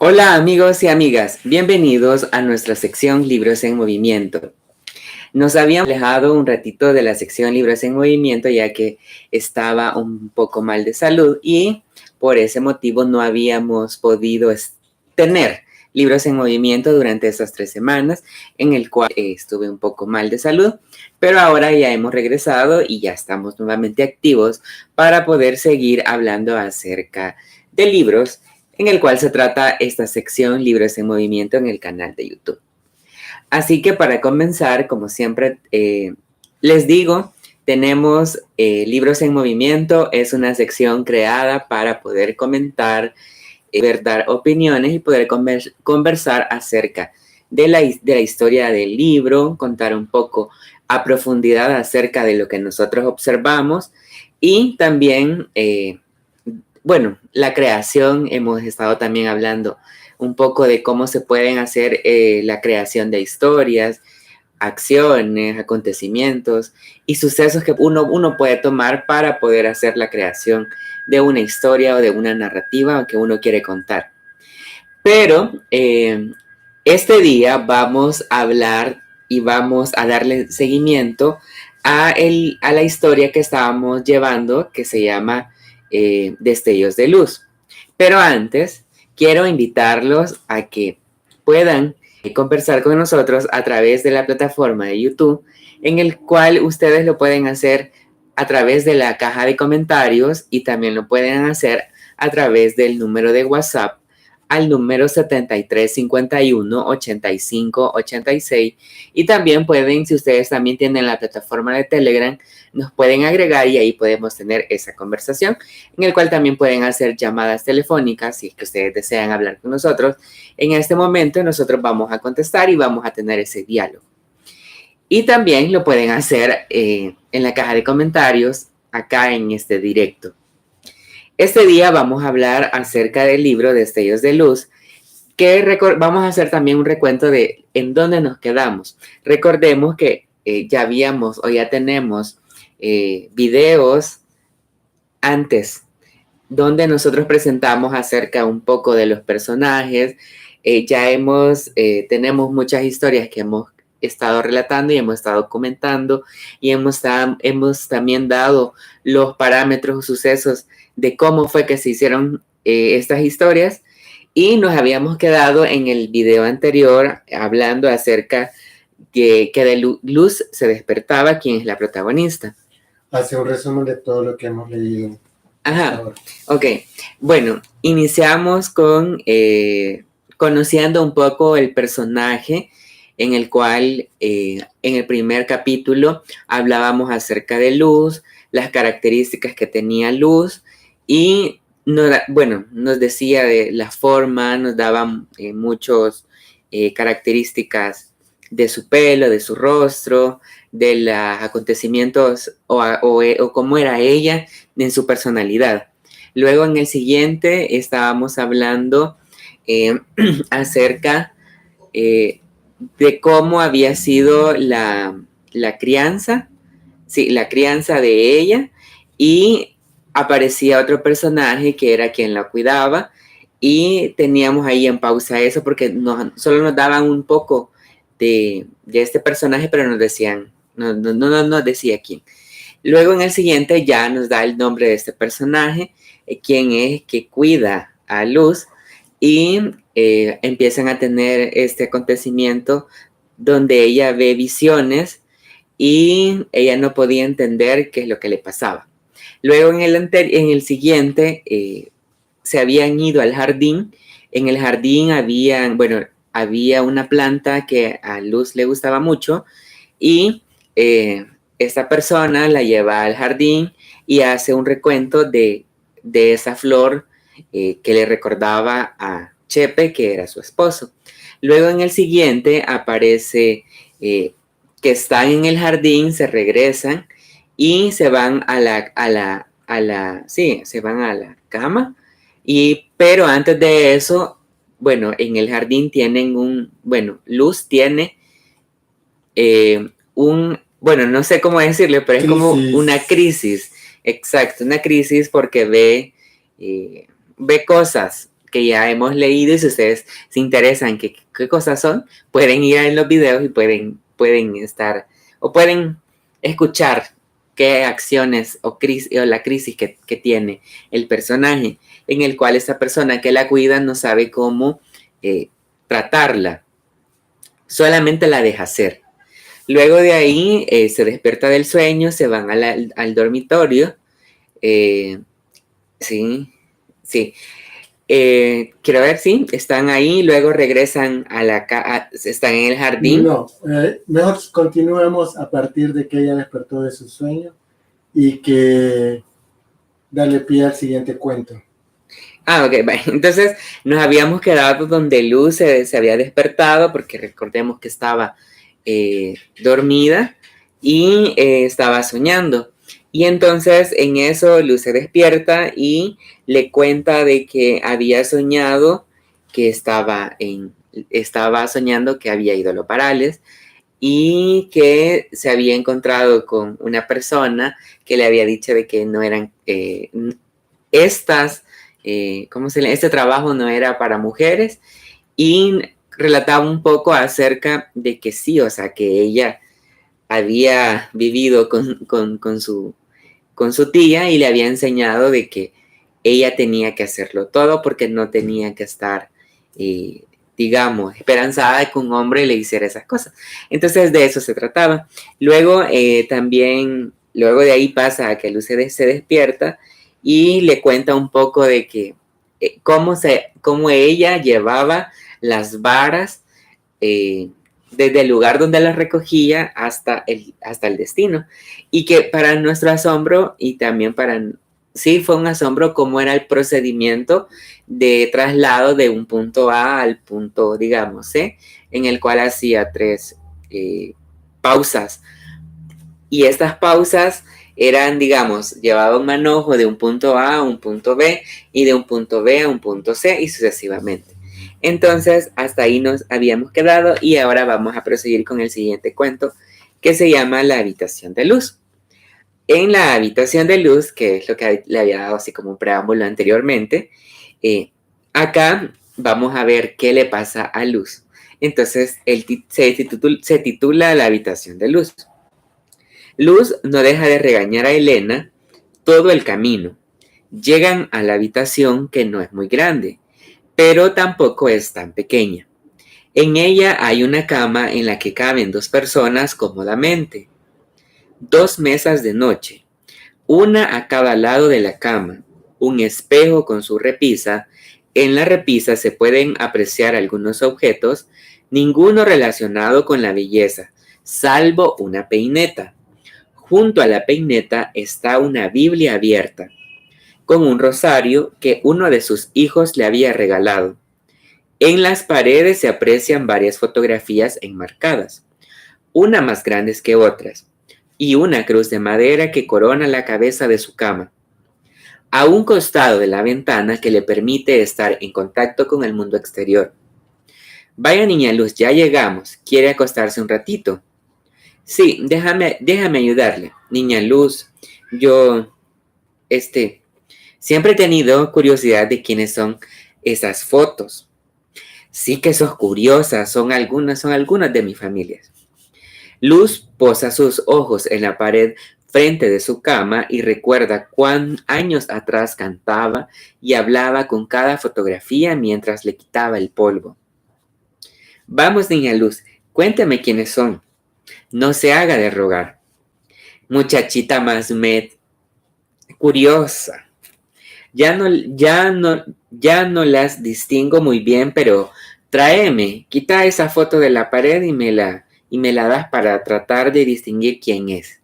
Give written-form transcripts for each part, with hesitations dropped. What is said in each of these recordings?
Hola amigos y amigas, bienvenidos a nuestra sección Libros en Movimiento. Nos habíamos alejado un ratito de la sección Libros en Movimiento ya que estaba un poco mal de salud y por ese motivo no habíamos podido tener Libros en Movimiento durante esas 3 semanas en el cual estuve un poco mal de salud, pero ahora ya hemos regresado y ya estamos nuevamente activos para poder seguir hablando acerca de libros en el cual se trata esta sección Libros en Movimiento en el canal de YouTube. Así que para comenzar, como siempre les digo, tenemos Libros en Movimiento, es una sección creada para poder comentar, dar opiniones y poder conversar acerca de la historia del libro, contar un poco a profundidad acerca de lo que nosotros observamos y también bueno, la creación, hemos estado también hablando un poco de cómo se pueden hacer la creación de historias, acciones, acontecimientos y sucesos que uno puede tomar para poder hacer la creación de una historia o de una narrativa que uno quiere contar. Pero este día vamos a hablar y vamos a darle seguimiento a la historia que estábamos llevando, que se llama Destellos de Luz. Pero antes, quiero invitarlos a que puedan conversar con nosotros a través de la plataforma de YouTube, en el cual ustedes lo pueden hacer a través de la caja de comentarios y también lo pueden hacer a través del número de WhatsApp al número 7351-8586 y también pueden, si ustedes también tienen la plataforma de Telegram, nos pueden agregar y ahí podemos tener esa conversación en el cual también pueden hacer llamadas telefónicas si es que ustedes desean hablar con nosotros. En este momento nosotros vamos a contestar y vamos a tener ese diálogo. Y también lo pueden hacer en la caja de comentarios acá en este directo. Este día vamos a hablar acerca del libro Destellos de Luz, que vamos a hacer también un recuento de en dónde nos quedamos. Recordemos que ya habíamos o ya tenemos videos antes donde nosotros presentamos acerca un poco de los personajes. Tenemos muchas historias que hemos estado relatando y hemos estado comentando y hemos también dado los parámetros o sucesos de cómo fue que se hicieron estas historias y nos habíamos quedado en el video anterior hablando acerca que de Luz se despertaba, quien es la protagonista. Hace un resumen de todo lo que hemos leído. Ajá, ok. Bueno, iniciamos con conociendo un poco el personaje en el cual en el primer capítulo hablábamos acerca de Luz, las características que tenía Luz y nos decía de la forma, nos daba muchas características de su pelo, de su rostro, de los acontecimientos o cómo era ella en su personalidad. Luego en el siguiente estábamos hablando acerca de cómo había sido la crianza, sí, la crianza de ella y aparecía otro personaje que era quien la cuidaba y teníamos ahí en pausa eso porque solo nos daban un poco de este personaje, pero nos decían, no decía quién. Luego en el siguiente ya nos da el nombre de este personaje, quién es que cuida a Luz y empiezan a tener este acontecimiento donde ella ve visiones y ella no podía entender qué es lo que le pasaba. Luego en el siguiente se habían ido al jardín. En el jardín había una planta que a Luz le gustaba mucho y esta persona la lleva al jardín y hace un recuento de esa flor que le recordaba a Chepe, que era su esposo. Luego en el siguiente aparece que están en el jardín, se regresan y se van se van a la cama. Pero antes de eso, bueno, en el jardín tienen Luz tiene no sé cómo decirle, pero es como una crisis, exacto, una crisis porque ve cosas que ya hemos leído, y si ustedes se interesan qué cosas son, pueden ir en los videos y pueden estar o pueden escuchar qué acciones o la crisis que tiene el personaje, en el cual esa persona que la cuida no sabe cómo tratarla, solamente la deja ser. Luego de ahí se despierta del sueño, se van al dormitorio. Sí. Quiero ver, sí, están ahí, luego regresan a la casa, están en el jardín. No, mejor continuemos a partir de que ella despertó de su sueño y que darle pie al siguiente cuento. Ok, bueno, entonces nos habíamos quedado donde Luz se había despertado, porque recordemos que estaba dormida y estaba soñando. Y entonces en eso Luz se despierta y le cuenta de que había soñado que estaba soñando que había ido a Los Parales y que se había encontrado con una persona que le había dicho de que no eran este trabajo no era para mujeres, y relataba un poco acerca de que sí, o sea, que ella había vivido con su tía y le había enseñado de que ella tenía que hacerlo todo porque no tenía que estar, digamos, esperanzada de que un hombre le hiciera esas cosas. Entonces de eso se trataba. Luego luego de ahí pasa a que Luz se despierta y le cuenta un poco de que cómo ella llevaba las varas desde el lugar donde las recogía hasta el destino. Y que para nuestro asombro y también sí fue un asombro cómo era el procedimiento de traslado de un punto A al punto, digamos, C, en el cual hacía 3 pausas. Y estas pausas eran, digamos, llevaba un manojo de un punto A a un punto B y de un punto B a un punto C y sucesivamente. Entonces, hasta ahí nos habíamos quedado y ahora vamos a proseguir con el siguiente cuento, que se llama La habitación de Luz. En la habitación de Luz, que es lo que le había dado así como un preámbulo anteriormente, acá vamos a ver qué le pasa a Luz. Entonces, se titula La habitación de Luz. Luz no deja de regañar a Elena todo el camino. Llegan a la habitación, que no es muy grande, pero tampoco es tan pequeña. En ella hay una cama en la que caben 2 personas cómodamente. 2 mesas de noche, una a cada lado de la cama, un espejo con su repisa. En la repisa se pueden apreciar algunos objetos, ninguno relacionado con la belleza, salvo una peineta. Junto a la peineta está una Biblia abierta, con un rosario que uno de sus hijos le había regalado. En las paredes se aprecian varias fotografías enmarcadas, una más grandes que otras, y una cruz de madera que corona la cabeza de su cama. A un costado de la ventana que le permite estar en contacto con el mundo exterior. Vaya, niña Luz, ya llegamos. ¿Quiere acostarse un ratito? Sí, déjame ayudarle. Niña Luz, yo, siempre he tenido curiosidad de quiénes son esas fotos. Sí que sos curiosa, son algunas de mis familias. Luz posa sus ojos en la pared frente de su cama y recuerda cuán años atrás cantaba y hablaba con cada fotografía mientras le quitaba el polvo. Vamos, niña Luz, cuénteme quiénes son. No se haga de rogar. Muchachita más curiosa. Ya no las distingo muy bien, pero quita esa foto de la pared y me la das para tratar de distinguir quién es.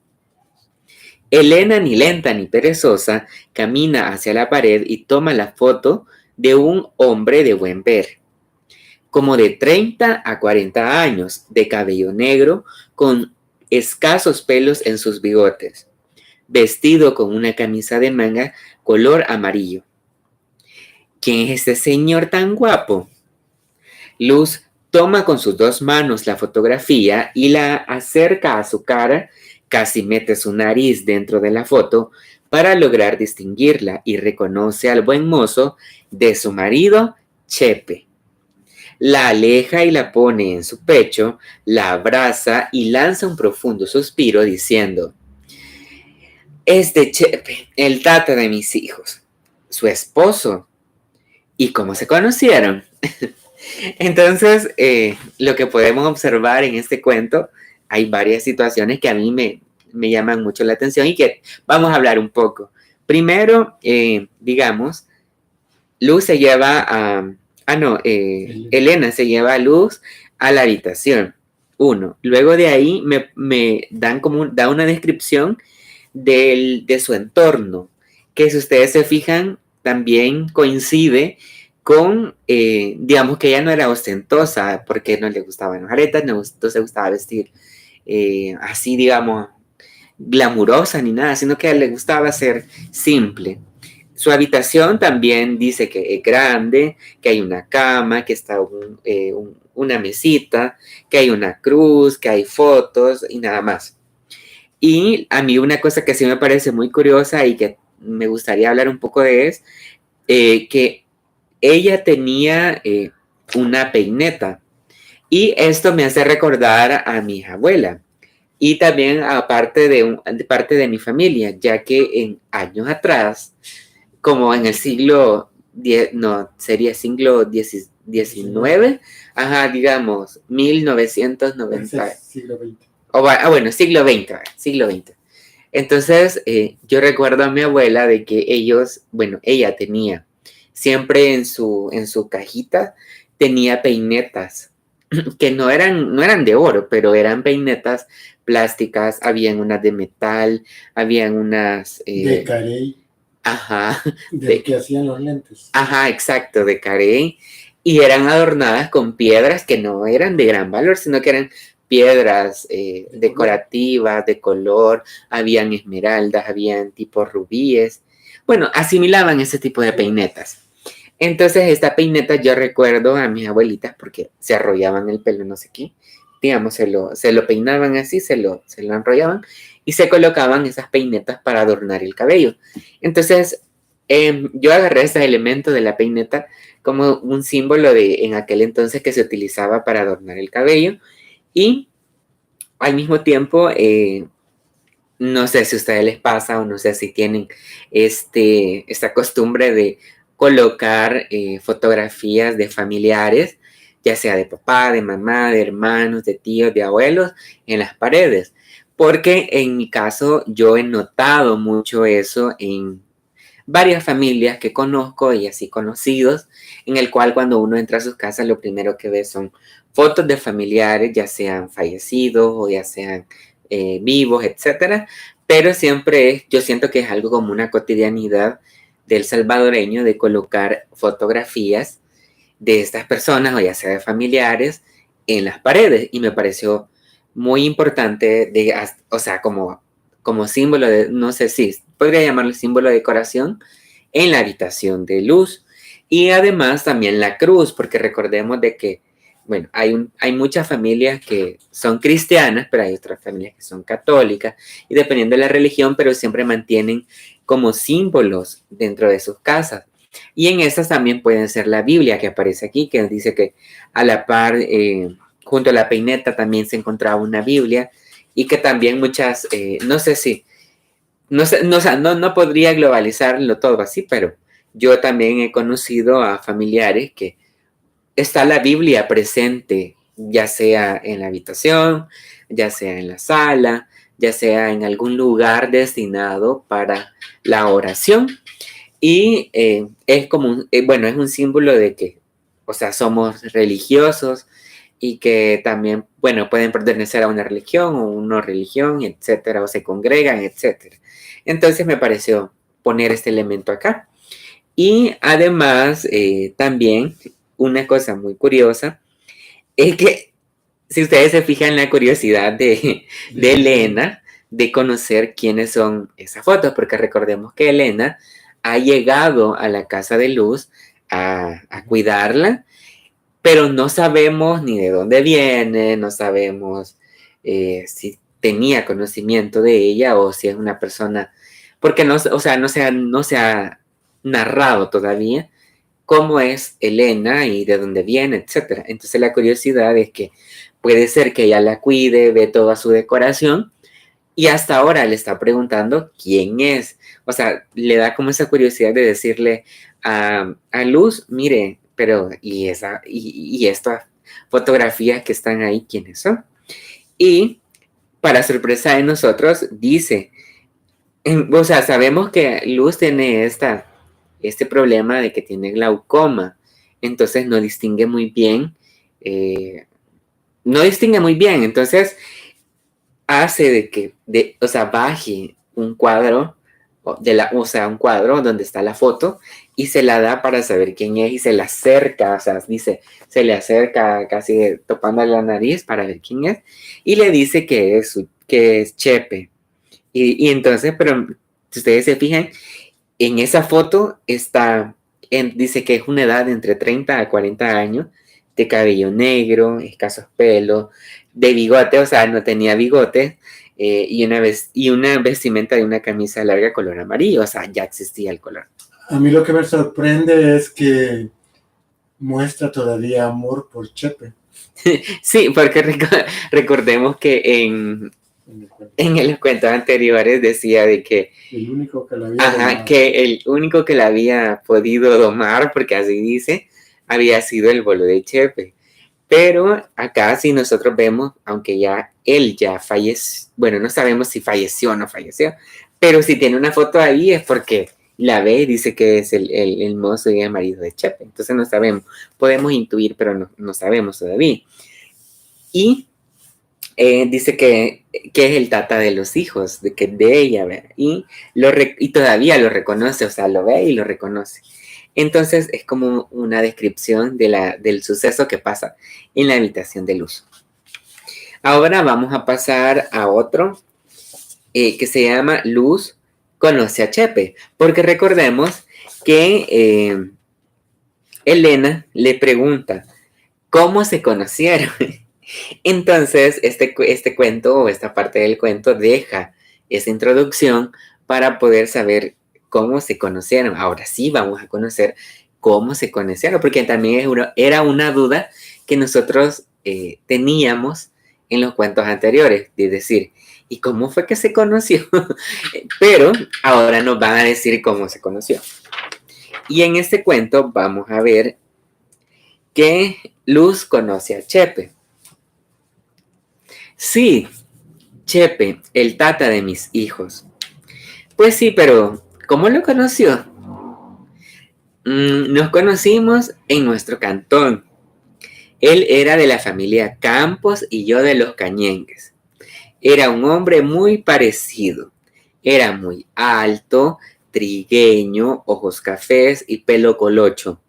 Elena, ni lenta ni perezosa, camina hacia la pared y toma la foto de un hombre de buen ver, como de 30 a 40 años, de cabello negro, con escasos pelos en sus bigotes, vestido con una camisa de manga color amarillo. ¿Quién es ese señor tan guapo? Luz toma con sus 2 manos la fotografía y la acerca a su cara, casi mete su nariz dentro de la foto para lograr distinguirla y reconoce al buen mozo de su marido, Chepe. La aleja y la pone en su pecho, la abraza y lanza un profundo suspiro diciendo: es de Chepe, el tata de mis hijos, su esposo. ¿Y cómo se conocieron? Entonces, lo que podemos observar en este cuento, hay varias situaciones que a mí me llaman mucho la atención y que vamos a hablar un poco. Primero, digamos, Luz se lleva a... Elena se lleva a Luz a la habitación. Uno. Luego de ahí me dan da una descripción de su entorno, que si ustedes se fijan, también coincide con, digamos que ella no era ostentosa, porque no le gustaban las aretas, no se gustaba vestir así, digamos, glamurosa ni nada, sino que a él le gustaba ser simple. Su habitación también dice que es grande, que hay una cama, que está una mesita, que hay una cruz, que hay fotos y nada más. Y a mí una cosa que sí me parece muy curiosa y que me gustaría hablar un poco de es que ella tenía una peineta. Y esto me hace recordar a mi abuela y también a parte de mi familia, ya que en años atrás, como en el siglo sería siglo XIX, ajá, digamos, 1990. Siglo XX. Bueno, siglo XX. Entonces, yo recuerdo a mi abuela de que ella tenía siempre en su cajita, tenía peinetas que no eran de oro, pero eran peinetas plásticas, habían unas de metal, habían unas... de carey. Ajá. De que hacían los lentes. Ajá, exacto, de carey. Y eran adornadas con piedras que no eran de gran valor, sino que eran piedras decorativas, de color, habían esmeraldas, habían tipo rubíes. Bueno, asimilaban ese tipo de peinetas. Entonces, esta peineta yo recuerdo a mis abuelitas porque se arrollaban el pelo, no sé qué, digamos, se lo peinaban así, se lo enrollaban y se colocaban esas peinetas para adornar el cabello. Entonces, yo agarré ese elemento de la peineta como un símbolo en aquel entonces que se utilizaba para adornar el cabello y al mismo tiempo, no sé si a ustedes les pasa o no sé si tienen esta costumbre de colocar fotografías de familiares, ya sea de papá, de mamá, de hermanos, de tíos, de abuelos, en las paredes. Porque en mi caso yo he notado mucho eso en varias familias que conozco y así conocidos, en el cual cuando uno entra a sus casas lo primero que ve son fotos de familiares, ya sean fallecidos o ya sean vivos, etcétera. Pero siempre yo siento que es algo como una cotidianidad del salvadoreño de colocar fotografías de estas personas o ya sea de familiares en las paredes y me pareció muy importante o sea, como símbolo de, no sé si podría llamarlo símbolo de decoración en la habitación de Luz y además también la cruz, porque recordemos de que, bueno, hay muchas familias que son cristianas, pero hay otras familias que son católicas y dependiendo de la religión, pero siempre mantienen como símbolos dentro de sus casas. Y en estas también pueden ser la Biblia que aparece aquí, que dice que a la par, junto a la peineta también se encontraba una Biblia y que también muchas, no sé si, no podría globalizarlo todo así, pero yo también he conocido a familiares que está la Biblia presente, ya sea en la habitación, ya sea en la sala, ya sea en algún lugar destinado para la oración. Y es como, bueno, es un símbolo de que, o sea, somos religiosos y que también, bueno, pueden pertenecer a una religión o una religión, etcétera, o se congregan, etcétera. Entonces me pareció poner este elemento acá. Y además, también, una cosa muy curiosa es que si ustedes se fijan en la curiosidad de Elena de conocer quiénes son esas fotos, porque recordemos que Elena ha llegado a la casa de Luz a cuidarla, pero no sabemos ni de dónde viene, no sabemos si tenía conocimiento de ella o si es una persona porque no, o sea, no se ha narrado todavía cómo es Elena y de dónde viene, etcétera. Entonces la curiosidad es que puede ser que ella la cuide, ve toda su decoración y hasta ahora le está preguntando quién es. O sea, le da como esa curiosidad de decirle a Luz, mire, pero y estas fotografías que están ahí, ¿quiénes son? Y para sorpresa de nosotros, dice, o sea, sabemos que Luz tiene este problema de que tiene glaucoma, entonces no distingue muy bien, entonces hace de que, o sea, baje un cuadro, un cuadro donde está la foto y se la da para saber quién es y se la acerca, o sea, dice, se le acerca casi topando la nariz para ver quién es y le dice que es Chepe. Y entonces, pero si ustedes se fijan, en esa foto dice que es una edad de entre 30 a 40 años, de cabello negro, escasos pelos, de bigote, o sea, no tenía bigote, y una vestimenta de una camisa larga color amarillo, o sea, ya existía el color. A mí lo que me sorprende es que muestra todavía amor por Chepe. Sí, porque recordemos que en los cuentos anteriores decía de que el único que la había podido domar, porque así dice, había sido el bolo de Chepe. Pero acá sí nosotros vemos, aunque él ya falleció, bueno, no sabemos si falleció o no falleció, pero si tiene una foto ahí es porque la ve y dice que es el mozo y el marido de Chepe. Entonces no sabemos, podemos intuir, pero no sabemos todavía. Y dice que es el tata de los hijos, de ella, ¿verdad? Y todavía lo reconoce, o sea, lo ve y lo reconoce. Entonces es como una descripción del suceso que pasa en la habitación de Luz. Ahora vamos a pasar a otro que se llama Luz conoce a Chepe, porque recordemos que Elena le pregunta cómo se conocieron. Entonces, este cuento o esta parte del cuento deja esa introducción para poder saber cómo se conocieron. Ahora sí vamos a conocer cómo se conocieron, porque también era una duda que nosotros teníamos en los cuentos anteriores, de decir, ¿y cómo fue que se conoció? Pero ahora nos van a decir cómo se conoció. Y en este cuento vamos a ver que Luz conoce a Chepe. Sí, Chepe, el tata de mis hijos. Pues sí, pero ¿cómo lo conoció? Nos conocimos en nuestro cantón. Él era de la familia Campos y yo de los Cañengues. Era un hombre muy parecido. Era muy alto, trigueño, ojos cafés y pelo colocho.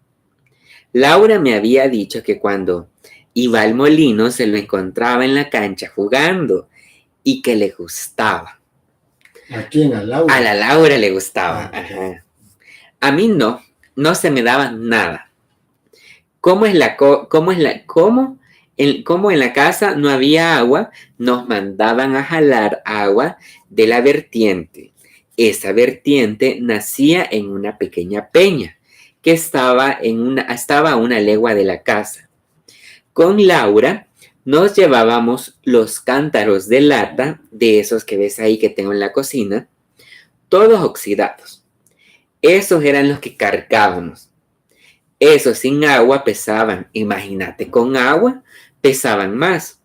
Laura me había dicho que cuando iba al molino se lo encontraba en la cancha jugando y que le gustaba. ¿A quién? ¿A Laura? A la Laura le gustaba. Ajá. A mí no se me daba nada. Como en la casa no había agua, nos mandaban a jalar agua de la vertiente. Esa vertiente nacía en una pequeña peña que estaba a una legua de la casa. Con Laura nos llevábamos los cántaros de lata, de esos que ves ahí que tengo en la cocina, todos oxidados. Esos eran los que cargábamos. Esos sin agua pesaban. Imagínate, con agua pesaban más.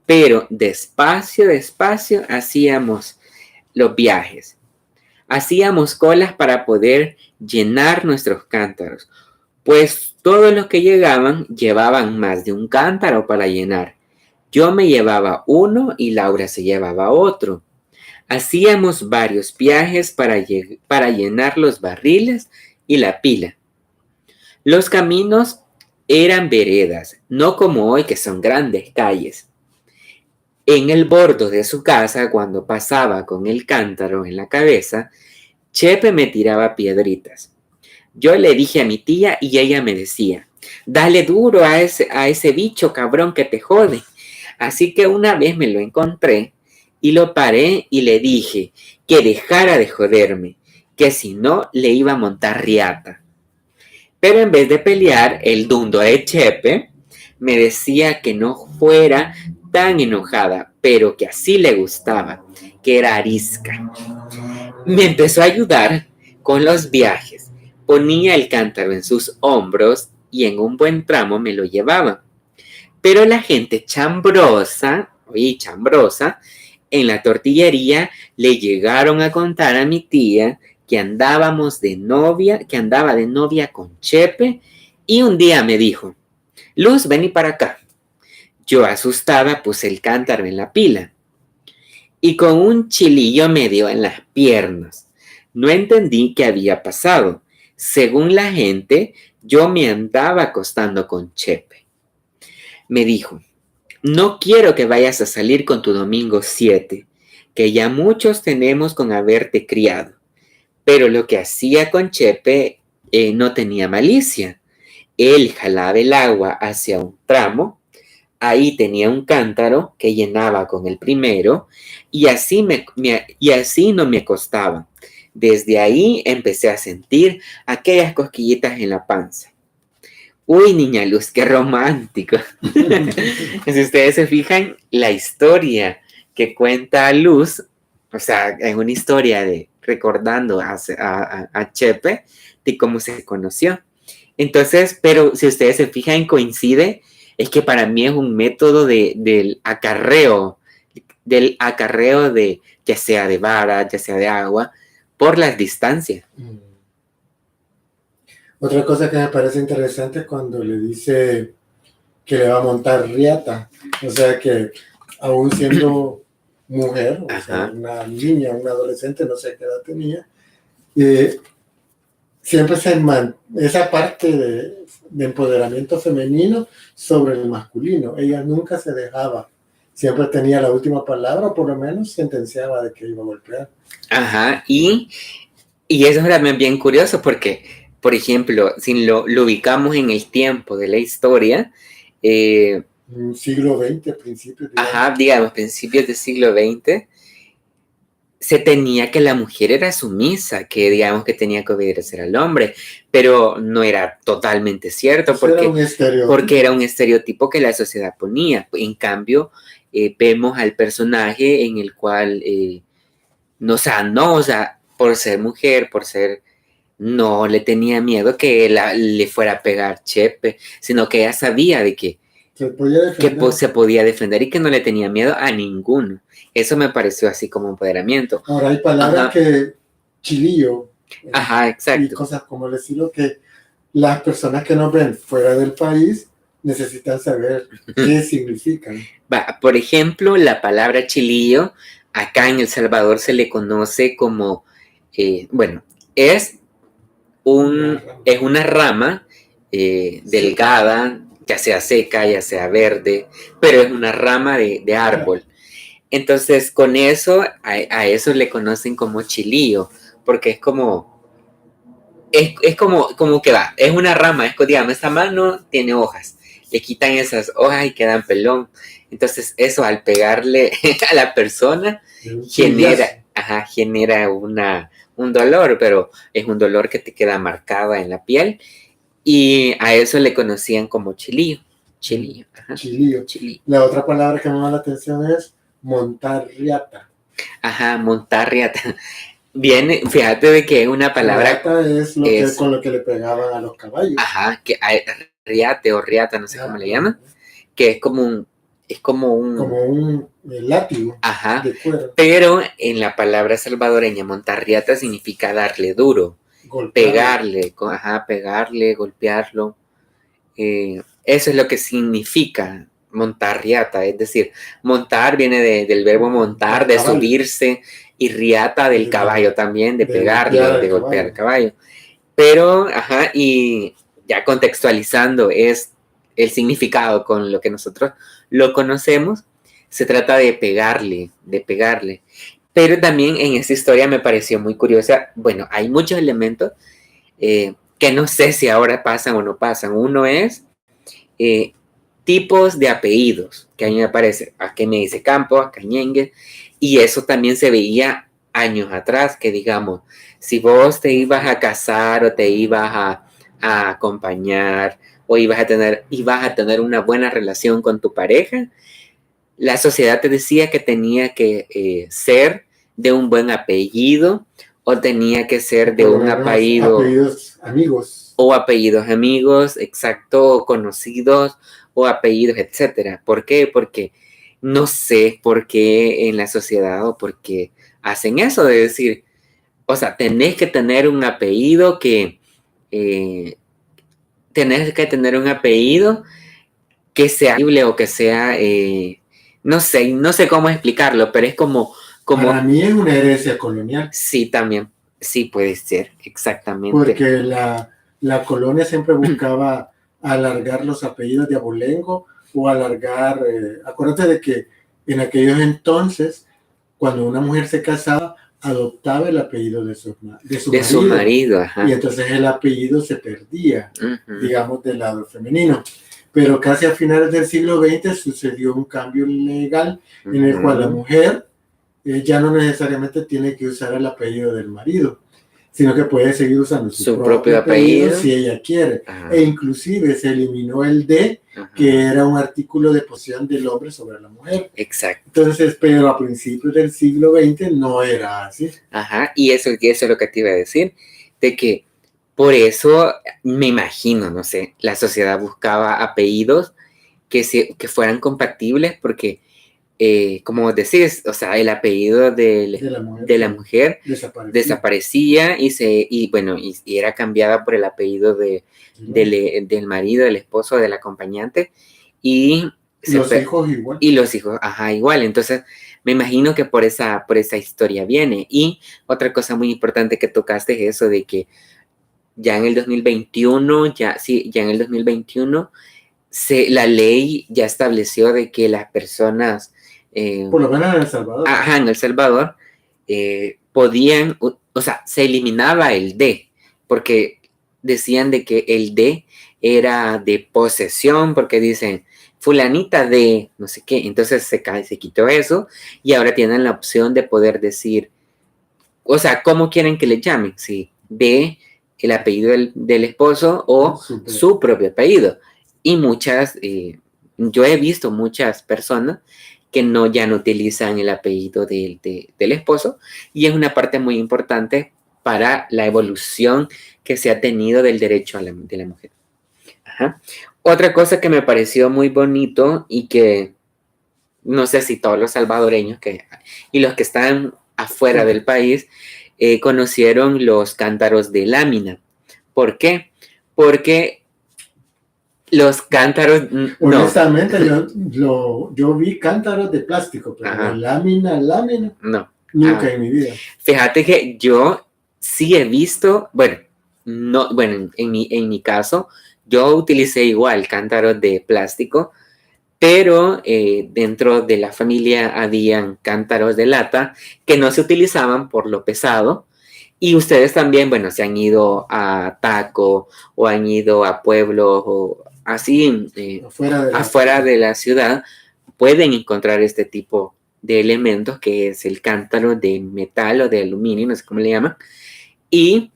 Pero despacio hacíamos los viajes. Hacíamos colas para poder llenar nuestros cántaros, pues todos los que llegaban llevaban más de un cántaro para llenar. Yo me llevaba uno y Laura se llevaba otro. Hacíamos varios viajes para llenar los barriles y la pila. Los caminos eran veredas, no como hoy que son grandes calles. En el bordo de su casa, cuando pasaba con el cántaro en la cabeza, Chepe me tiraba piedritas. Yo le dije a mi tía y ella me decía, dale duro a ese bicho cabrón que te jode. Así que una vez me lo encontré y lo paré y le dije que dejara de joderme, que si no le iba a montar riata. Pero en vez de pelear, el dundo de Chepe me decía que no fuera tan enojada, pero que así le gustaba, que era arisca. Me empezó a ayudar con los viajes, ponía el cántaro en sus hombros y en un buen tramo me lo llevaba. Pero la gente chambrosa, en la tortillería le llegaron a contar a mi tía que andaba de novia con Chepe, y un día me dijo: Luz, vení para acá. Yo asustada puse el cántaro en la pila y con un chilillo medio en las piernas. No entendí qué había pasado. Según la gente, yo me andaba acostando con Chepe. Me dijo: no quiero que vayas a salir con tu domingo 7, que ya muchos tenemos con haberte criado. Pero lo que hacía con Chepe no tenía malicia. Él jalaba el agua hacia un tramo, ahí tenía un cántaro que llenaba con el primero, y así no me costaba. Desde ahí empecé a sentir aquellas cosquillitas en la panza. Uy, niña Luz, qué romántico. Si ustedes se fijan, la historia que cuenta Luz, o sea, es una historia de recordando a Chepe de cómo se conoció. Entonces, pero si ustedes se fijan, coincide, es que para mí es un método del acarreo de, ya sea de vara, ya sea de agua, por las distancias. Otra cosa que me parece interesante es cuando le dice que le va a montar riata, o sea que aún siendo mujer, o sea, una niña, una adolescente, no sé qué edad tenía, siempre esa parte de empoderamiento femenino sobre el masculino. Ella nunca se dejaba, siempre tenía la última palabra, o por lo menos sentenciaba de que iba a golpear. Ajá, y eso es también bien curioso porque, por ejemplo, si lo ubicamos en el tiempo de la historia, siglo XX, principios. Principios del siglo XX, se tenía que la mujer era sumisa, que digamos que tenía que obedecer al hombre, pero no era totalmente cierto porque era un estereotipo que la sociedad ponía. En cambio, vemos al personaje en el cual, por ser mujer, no le tenía miedo que le fuera a pegar Chepe, sino que ella sabía de que se podía defender y que no le tenía miedo a ninguno. Eso me pareció así como empoderamiento. Ahora hay palabras que chilillo. Exacto. Y cosas como el estilo que las personas que nos ven fuera del país necesitan saber qué significan. Por ejemplo, la palabra chilillo, acá en El Salvador se le conoce como, es una rama delgada, ya sea seca, ya sea verde, pero es una rama de árbol. Entonces, con eso, a eso le conocen como chilillo, porque es como que es una rama, digamos, esta mano tiene hojas, le quitan esas hojas y quedan pelón. Entonces, eso al pegarle a la persona genera un dolor, pero es un dolor que te queda marcada en la piel. Y a eso le conocían como chilillo. Chilillo. La otra palabra que me llama la atención es montar riata. Montar riata. Viene, fíjate de que es una palabra. Riata es con lo que le pegaban a los caballos. Que riate o riata, no sé cómo le llaman. Que es como un látigo de cuero. Pero en la palabra salvadoreña, montar riata significa darle duro. Pegarle, golpearlo. Eso es lo que significa montar riata, es decir, montar viene del verbo montar, de subirse, y riata del caballo también, de pegarle, de golpear al caballo. Pero, y ya contextualizando es el significado con lo que nosotros lo conocemos, se trata de pegarle. Pero también en esta historia me pareció muy curiosa. Bueno, hay muchos elementos que no sé si ahora pasan o no pasan. Uno es tipos de apellidos, que a mí me parece, aquí me dice Campos, acá Ñengue, Y eso también se veía años atrás, que digamos, si vos te ibas a casar o te ibas a acompañar o ibas a tener una buena relación con tu pareja, la sociedad te decía que tenía que ser de un buen apellido o tenía que ser de un apellido. Apellidos amigos. O apellidos amigos, exacto, o conocidos, o apellidos, etcétera. ¿Por qué? Porque no sé por qué en la sociedad o por qué hacen eso de decir, o sea, tenés que tener un apellido que sea libre o que sea, no sé cómo explicarlo, pero es como... Para mí es una herencia colonial. Sí, también, sí puede ser, exactamente. Porque la colonia siempre buscaba alargar los apellidos de abolengo o alargar, acuérdate de que en aquellos entonces, cuando una mujer se casaba, adoptaba el apellido de su marido. Ajá. Y entonces el apellido se perdía, digamos, del lado femenino. Pero casi a finales del siglo XX sucedió un cambio legal en el cual la mujer ya no necesariamente tiene que usar el apellido del marido, sino que puede seguir usando su propio apellido si ella quiere. Ajá. E inclusive se eliminó el de, ajá, que era un artículo de posesión del hombre sobre la mujer. Exacto. Entonces, pero a principios del siglo XX no era así. Ajá, y eso es lo que te iba a decir, de que por eso me imagino, no sé, la sociedad buscaba apellidos que fueran compatibles porque... como decís, o sea, el apellido de la mujer desaparecía y era cambiada por el apellido del marido, del esposo, del acompañante, y los hijos igual. Y los hijos, ajá, igual. Entonces, me imagino que por esa historia viene. Y otra cosa muy importante que tocaste es eso de que ya en el 2021, ya en el 2021, la ley ya estableció de que las personas... por lo menos en El Salvador. Ajá, en El Salvador podían, o sea, se eliminaba el de, porque decían de que el de era de posesión, porque dicen fulanita de no sé qué, entonces se quitó eso y ahora tienen la opción de poder decir, o sea, ¿cómo quieren que le llamen? Si de el apellido del esposo o su propio apellido. Y yo he visto muchas personas que ya no utilizan el apellido del esposo, y es una parte muy importante para la evolución que se ha tenido del derecho de la mujer. Ajá. Otra cosa que me pareció muy bonito y que no sé si todos los salvadoreños y los que están afuera del país conocieron los cántaros de lámina. ¿Por qué? Porque los cántaros... Honestamente, yo vi cántaros de plástico, pero de lámina, no. Nunca en mi vida. Fíjate que yo sí he visto, en mi caso, yo utilicé igual cántaros de plástico, pero dentro de la familia habían cántaros de lata que no se utilizaban por lo pesado. Y ustedes también, se han ido a Taco o han ido a pueblos o así afuera de la ciudad, pueden encontrar este tipo de elementos que es el cántaro de metal o de aluminio, no sé cómo le llaman, y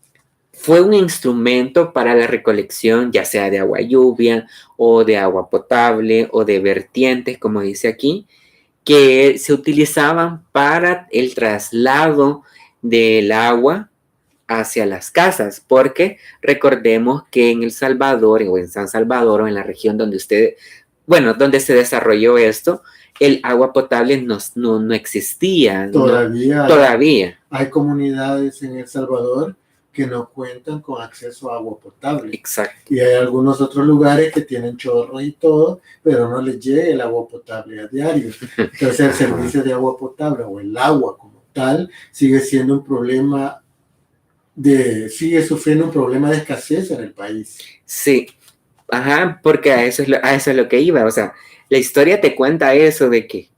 fue un instrumento para la recolección ya sea de agua lluvia o de agua potable o de vertientes, como dice aquí, que se utilizaban para el traslado del agua hacia las casas, porque recordemos que en El Salvador o en San Salvador o en la región donde donde se desarrolló esto, el agua potable no existía. Todavía. Hay comunidades en El Salvador que no cuentan con acceso a agua potable. Exacto. Y hay algunos otros lugares que tienen chorros y todo, pero no les llega el agua potable a diario. Entonces el servicio de agua potable o el agua como tal sigue siendo un problema sigue sufriendo un problema de escasez en el país. Sí, ajá, porque a eso es lo que iba, o sea, la historia te cuenta eso de que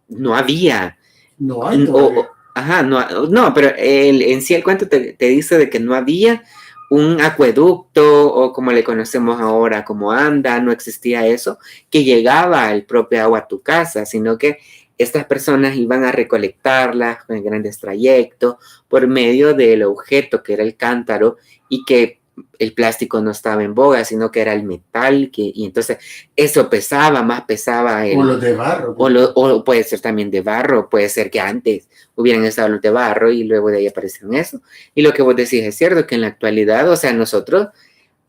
no había. No hay no, pero en sí el cuento te dice de que no había un acueducto o como le conocemos ahora como ANDA, no existía eso, que llegaba el propio agua a tu casa, sino que estas personas iban a recolectarlas en grandes trayectos por medio del objeto que era el cántaro, y que el plástico no estaba en boga, sino que era el metal, y entonces eso pesaba, más pesaba o los de barro. O puede ser también de barro, puede ser que antes hubieran estado los de barro y luego de ahí aparecieron eso. Y lo que vos decís es cierto, que en la actualidad, o sea, nosotros,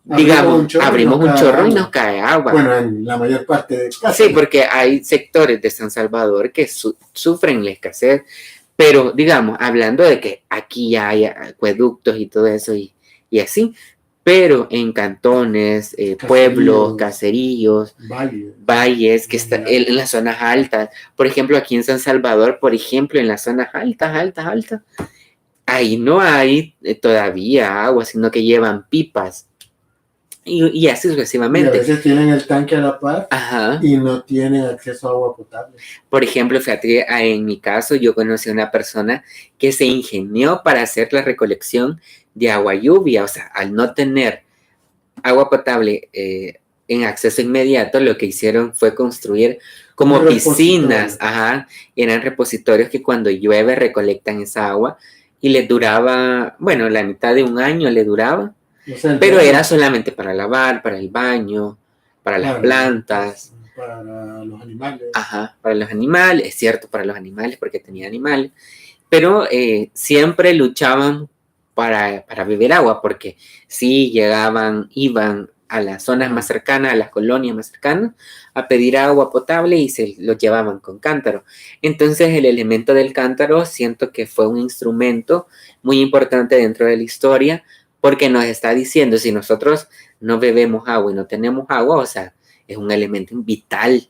digamos, abrimos un chorro y nos cae agua. Bueno, en la mayor parte de casas. Sí, porque hay sectores de San Salvador que sufren la escasez, pero digamos, hablando de que aquí ya hay acueductos y todo eso y así, pero en cantones, pueblos, caseríos, valles que están en las zonas altas, por ejemplo, aquí en San Salvador, por ejemplo, en las zonas altas, ahí no hay todavía agua, sino que llevan pipas. Y así sucesivamente. Y a veces tienen el tanque a la par. Ajá. Y no tienen acceso a agua potable. Por ejemplo, fíjate, en mi caso, yo conocí a una persona que se ingenió para hacer la recolección de agua lluvia. O sea, al no tener agua potable en acceso inmediato, lo que hicieron fue construir como piscinas. Ajá. Eran repositorios que cuando llueve recolectan esa agua y les duraba, bueno, la mitad de un año le duraba. O sea, pero era solamente para lavar, para el baño, para las plantas. Para los animales. Ajá, para los animales, es cierto, para los animales, porque tenía animales. Pero siempre luchaban para beber agua, porque sí iban a las zonas más cercanas, a las colonias más cercanas, a pedir agua potable y se lo llevaban con cántaro. Entonces el elemento del cántaro siento que fue un instrumento muy importante dentro de la historia, porque nos está diciendo, si nosotros no bebemos agua y no tenemos agua, o sea, es un elemento vital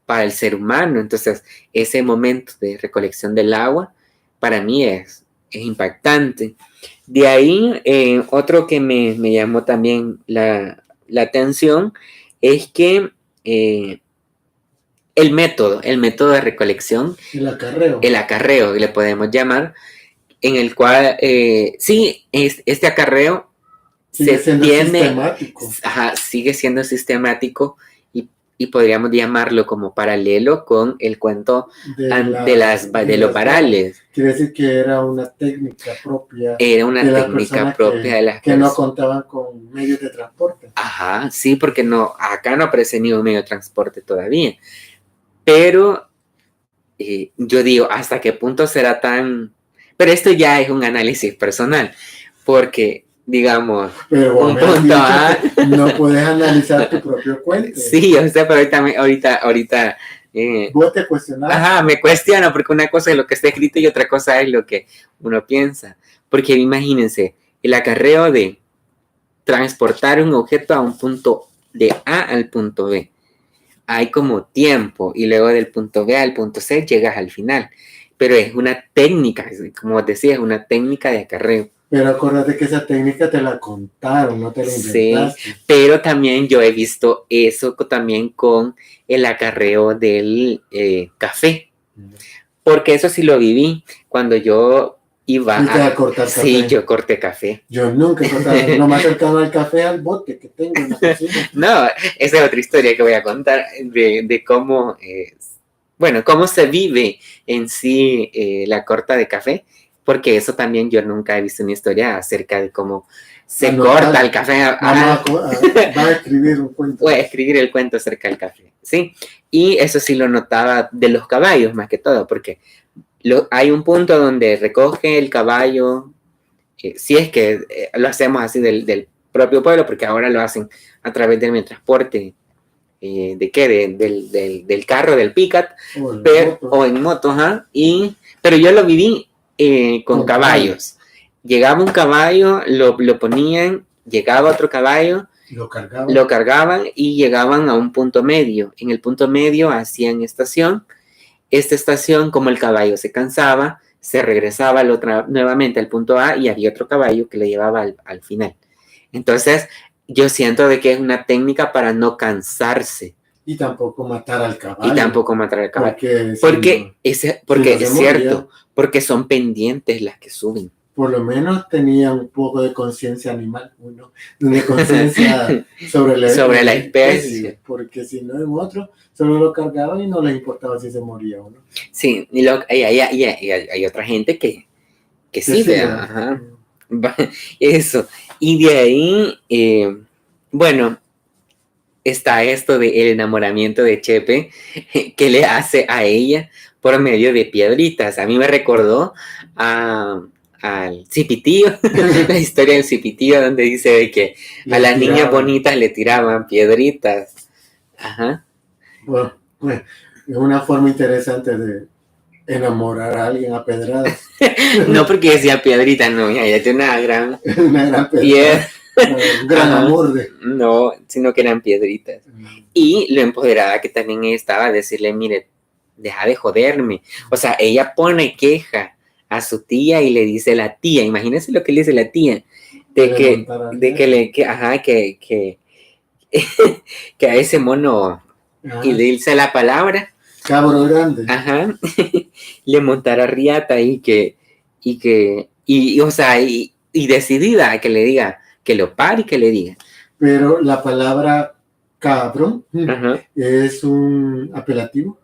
para el ser humano. Entonces, ese momento de recolección del agua, para mí es impactante. De ahí, otro que me llamó también la atención es que el método de recolección, el acarreo, le podemos llamar, en el cual, sí, este acarreo sigue siendo sistemático y podríamos llamarlo como paralelo con el cuento de los varales. Quiere decir que era una técnica propia. Era una técnica propia de las que no contaban con medios de transporte. Ajá, sí, porque acá no aparece ni un medio de transporte todavía. Pero yo digo, ¿hasta qué punto será tan...? Pero esto ya es un análisis personal, porque, digamos, pero un punto A... No puedes analizar tu propio cuento. Sí, o sea, pero ahorita ¿vos te cuestionás? Ajá, me cuestiono, porque una cosa es lo que está escrito y otra cosa es lo que uno piensa. Porque imagínense, el acarreo de transportar un objeto a un punto de A al punto B. Hay como tiempo, y luego del punto B al punto C llegas al final. Pero es una técnica, como decía, es una técnica de acarreo. Pero acuérdate que esa técnica te la contaron, no te la inventaste. Sí, pero también yo he visto eso también con el acarreo del café. Porque eso sí lo viví cuando yo iba a cortar café. Sí, yo corté café. Yo nunca he cortado, lo más cercano al café al bote que tengo en la cocina. No, esa es otra historia que voy a contar de cómo... cómo se vive en sí la corta de café, porque eso también yo nunca he visto una historia acerca de cómo se corta el café. Va a escribir un cuento. Voy a escribir el cuento acerca del café, ¿sí? Y eso sí lo notaba de los caballos más que todo, porque hay un punto donde recoge el caballo, si es que lo hacemos así del propio pueblo, porque ahora lo hacen a través del transporte. Del carro, del pick-up o en moto, ajá. Pero yo lo viví con caballos. Llegaba un caballo, lo ponían, llegaba otro caballo, lo cargaban y llegaban a un punto medio. En el punto medio hacían estación. Esta estación, como el caballo se cansaba, se regresaba nuevamente al punto A y había otro caballo que le llevaba al final. Entonces, yo siento de que es una técnica para no cansarse. Y tampoco matar al caballo. Porque es cierto, porque son pendientes las que suben. por lo menos tenía un poco de conciencia animal, ¿no? De conciencia sobre la especie. Porque si no, en otro solo lo cargaban y no les importaba si se moría o no. Sí, y hay otra gente que sí, vea, ajá. Eso. Y de ahí, bueno, está esto del enamoramiento de Chepe que le hace a ella por medio de piedritas. A mí me recordó al Cipitío, la historia del Cipitío, donde dice de que a las niñas bonitas le tiraban piedritas. Ajá. Bueno, es una forma interesante de enamorar a alguien a pedradas. No porque decía piedrita, no, ya tiene una gran piedra. Un gran amor no, sino que eran piedritas. Y lo empoderada que también estaba, decirle, mire, deja de joderme. O sea, ella pone queja a su tía y le dice a la tía, imagínense lo que le dice la tía, que a ese mono y le dice la palabra cabro grande, le montara riata y decidida a que le diga que lo pare y que le diga. Pero la palabra cabrón es un apelativo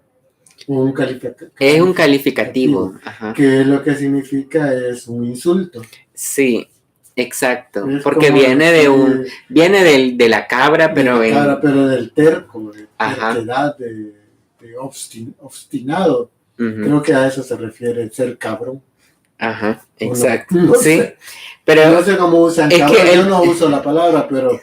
o un calificativo. Es un calificativo. Que lo que significa es un insulto. Sí, exacto. Es porque viene de la cabra, pero del terco, de terquedad, de obstinado. Creo que a eso se refiere ser cabrón. Ajá, exacto. No sé. Pero no sé cómo usan cabrón. Yo no uso la palabra, pero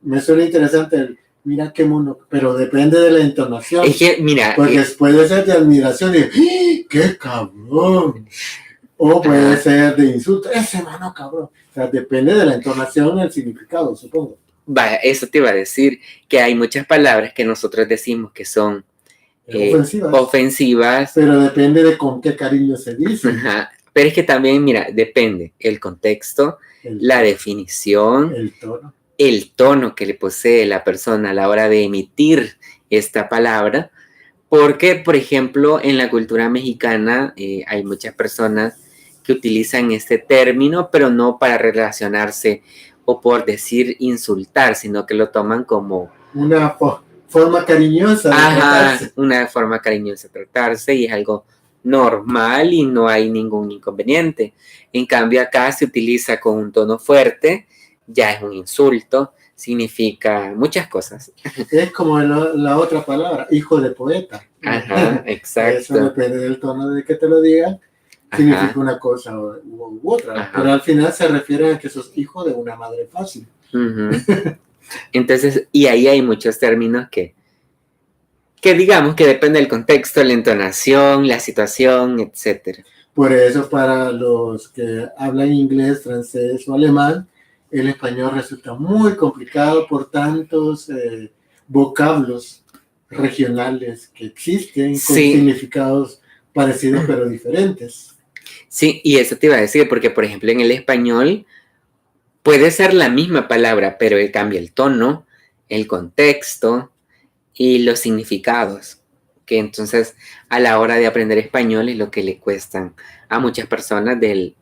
me suena interesante mira qué mono, pero depende de la entonación. Es que, mira, porque puede ser de admiración y ¡qué cabrón! O puede ser de insulto, ese mano cabrón. O sea, depende de la entonación y el significado, supongo. Vaya, eso te iba a decir, que hay muchas palabras que nosotros decimos que son ofensivas. Pero depende de con qué cariño se dice. Ajá. Pero es que también, mira, depende el contexto, la definición, el tono que le posee la persona a la hora de emitir esta palabra, porque, por ejemplo, en la cultura mexicana hay muchas personas que utilizan este término, pero no para relacionarse o por decir insultar, sino que lo toman como una forma cariñosa de tratarse. Una forma cariñosa de tratarse y es algo normal y no hay ningún inconveniente. En cambio, acá se utiliza con un tono fuerte, ya es un insulto, significa muchas cosas. Es como la otra palabra, hijo de poeta. Ajá, exacto. Eso depende del tono de que te lo digan, significa una cosa u otra. Ajá. Pero al final se refiere a que sos hijo de una madre fácil. Entonces, y ahí hay muchos términos que digamos que depende del contexto, la entonación, la situación, etc. Por eso para los que hablan inglés, francés o alemán, el español resulta muy complicado por tantos vocablos regionales que existen con significados parecidos pero diferentes. Sí, y eso te iba a decir, porque por ejemplo en el español puede ser la misma palabra, pero cambia el tono, el contexto y los significados, que entonces a la hora de aprender español es lo que le cuestan a muchas personas del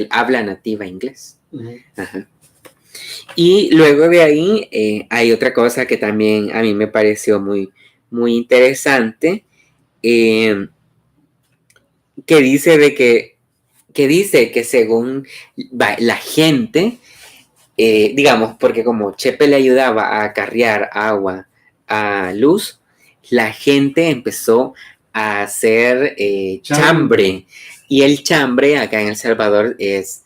habla nativa inglés. Ajá. Y luego de ahí hay otra cosa que también a mí me pareció muy, muy interesante, que dice que según la gente, digamos, porque como Chepe le ayudaba a acarrear agua a Luz, la gente empezó a hacer chambre. Y el chambre acá en El Salvador es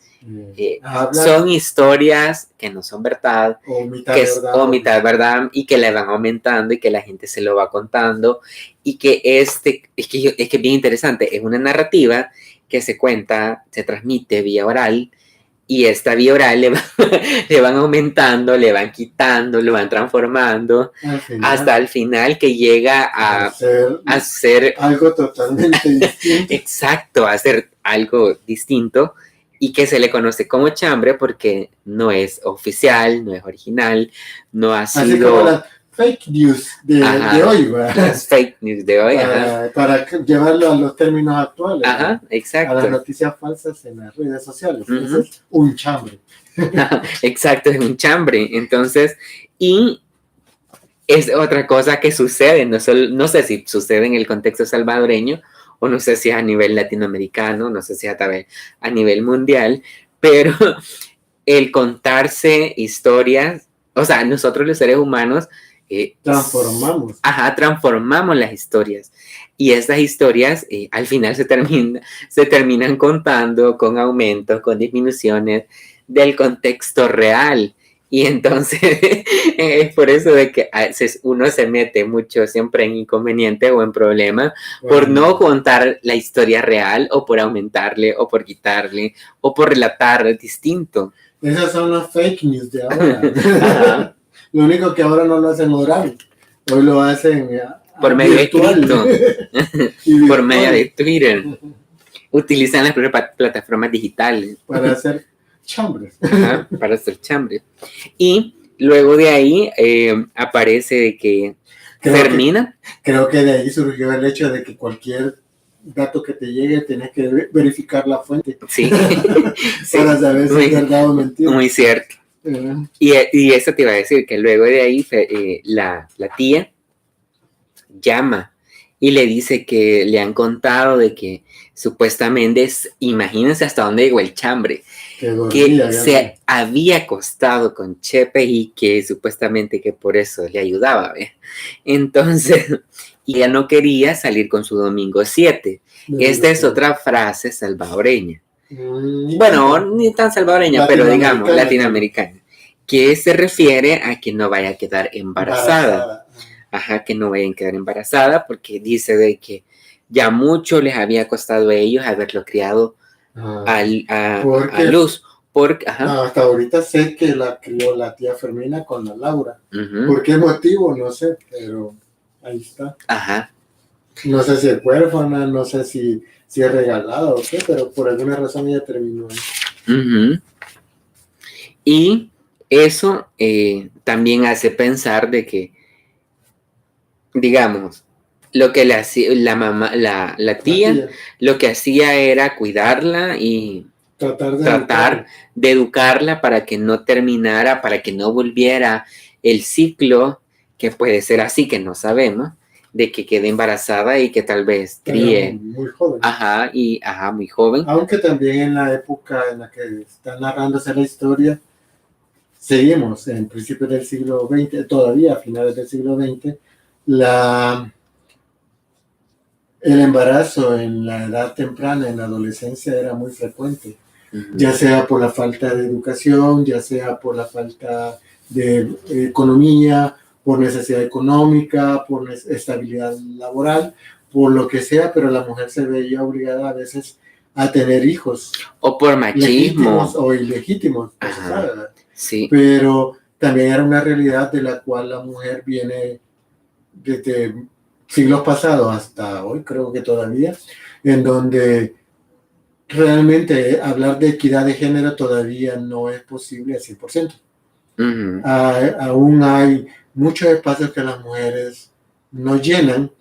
son historias que no son verdad, o mitad verdad, y que le van aumentando y que la gente se lo va contando, y que es bien interesante, es una narrativa que se cuenta, se transmite vía oral, y esta vía oral le van aumentando, le van quitando, lo van transformando hasta el final que llega a ser algo totalmente distinto. Exacto, a ser algo distinto y que se le conoce como chambre porque no es oficial, no es original, no ha sido fake news de hoy, ¿verdad? Las fake news de hoy, para llevarlo a los términos actuales. Ajá, exacto. A las noticias falsas en las redes sociales. Eso es un chambre. Exacto, es un chambre. Entonces, y es otra cosa que sucede, no sé si sucede en el contexto salvadoreño o no sé si es a nivel latinoamericano, no sé si es a nivel mundial, pero el contarse historias, o sea, nosotros los seres humanos transformamos las historias y estas historias al final se terminan contando con aumentos, con disminuciones del contexto real. Y entonces es por eso de que uno se mete mucho siempre en inconvenientes o en problemas por no contar la historia real o por aumentarle o por quitarle o por relatar distinto. Esas son las fake news de ahora. Lo único que ahora no lo hacen oral, hoy lo hacen por medio escrito, por medio de Twitter. Utilizan las plataformas digitales para hacer chambres. Para hacer chambres. Y luego de ahí aparece de que termina. Creo que de ahí surgió el hecho de que cualquier dato que te llegue tienes que verificar la fuente. Sí. Para saber si es verdad o mentira. Muy cierto. Y eso te iba a decir, que luego de ahí la tía llama y le dice que le han contado de que supuestamente, imagínense hasta dónde llegó el chambre, que se había acostado con Chepe y que supuestamente que por eso le ayudaba, ¿ves? Entonces, ella no quería salir con su domingo 7. Esta es otra frase salvadoreña. Bueno, ni tan salvadoreña, pero digamos latinoamericana, que se refiere a que no vaya a quedar embarazada. Que no vayan a quedar embarazada, porque dice de que ya mucho les había costado a ellos haberlo criado a luz. Hasta ahorita sé que la crió la tía Fermina con la Laura. ¿Por qué motivo? No sé, pero ahí está. No sé si es huérfana, no sé si es regalada o qué, pero por alguna razón ella terminó ahí. Y eso también hace pensar de que, digamos, lo que le hacía la mamá, la tía, lo que hacía era cuidarla y tratar de educarla para que no terminara, para que no volviera el ciclo, que puede ser así, que no sabemos, de que quede embarazada y que tal vez críe. Muy joven. Muy joven. Aunque también en la época en la que está narrándose la historia, seguimos en principios del siglo XX, todavía a finales del siglo XX, el embarazo en la edad temprana, en la adolescencia, era muy frecuente, ya sea por la falta de educación, ya sea por la falta de economía, por necesidad económica, por estabilidad laboral, por lo que sea, pero la mujer se veía obligada a veces a tener hijos. O por machismo. Legítimos o ilegítimos. Sí. Pero también era una realidad de la cual la mujer viene desde siglos pasados hasta hoy, creo que todavía, en donde realmente hablar de equidad de género todavía no es posible al 100%. Aún hay muchos espacios que las mujeres no llenan,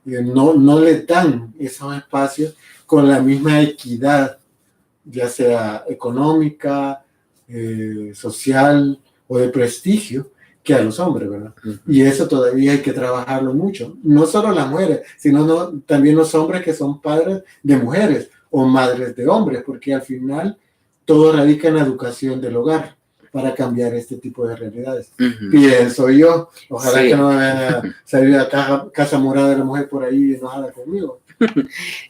no le dan esos espacios con la misma equidad, ya sea económica, social o de prestigio, que a los hombres, ¿verdad? Y eso todavía hay que trabajarlo mucho. No solo las mujeres, sino también los hombres que son padres de mujeres o madres de hombres, porque al final todo radica en la educación del hogar para cambiar este tipo de realidades. Pienso yo. Ojalá que no me vayan a salir a la casa morada de la mujer por ahí enojada conmigo.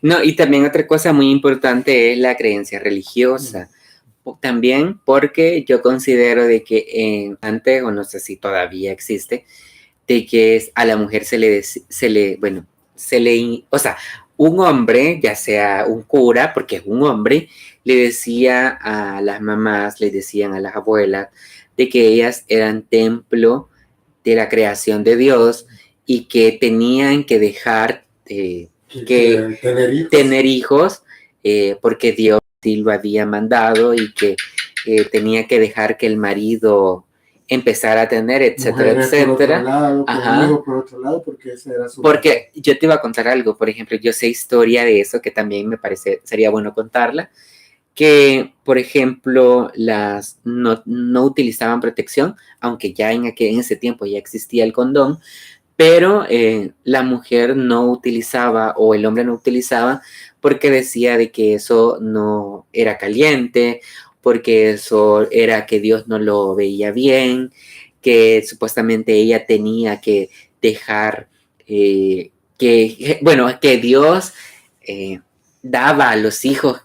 No, y también otra cosa muy importante es la creencia religiosa. También porque yo considero de que antes, o no sé si todavía existe, de que a la mujer o sea, un hombre, ya sea un cura, porque es un hombre, le decía a las mamás, le decían a las abuelas, de que ellas eran templo de la creación de Dios y que tenían que dejar tener hijos porque Dios sí lo había mandado y que tenía que dejar que el marido empezar a tener, etcétera, mujeres etcétera. Por otro lado, Ajá. hijos por otro lado, porque ese era su... Porque yo te iba a contar algo, por ejemplo, yo sé historia de eso, que también me parece, sería bueno contarla, que, por ejemplo, las no utilizaban protección, aunque ya en ese tiempo ya existía el condón, pero la mujer no utilizaba o el hombre no utilizaba porque decía de que eso no era caliente, porque eso era que Dios no lo veía bien, que supuestamente ella tenía que dejar que Dios daba a los hijos.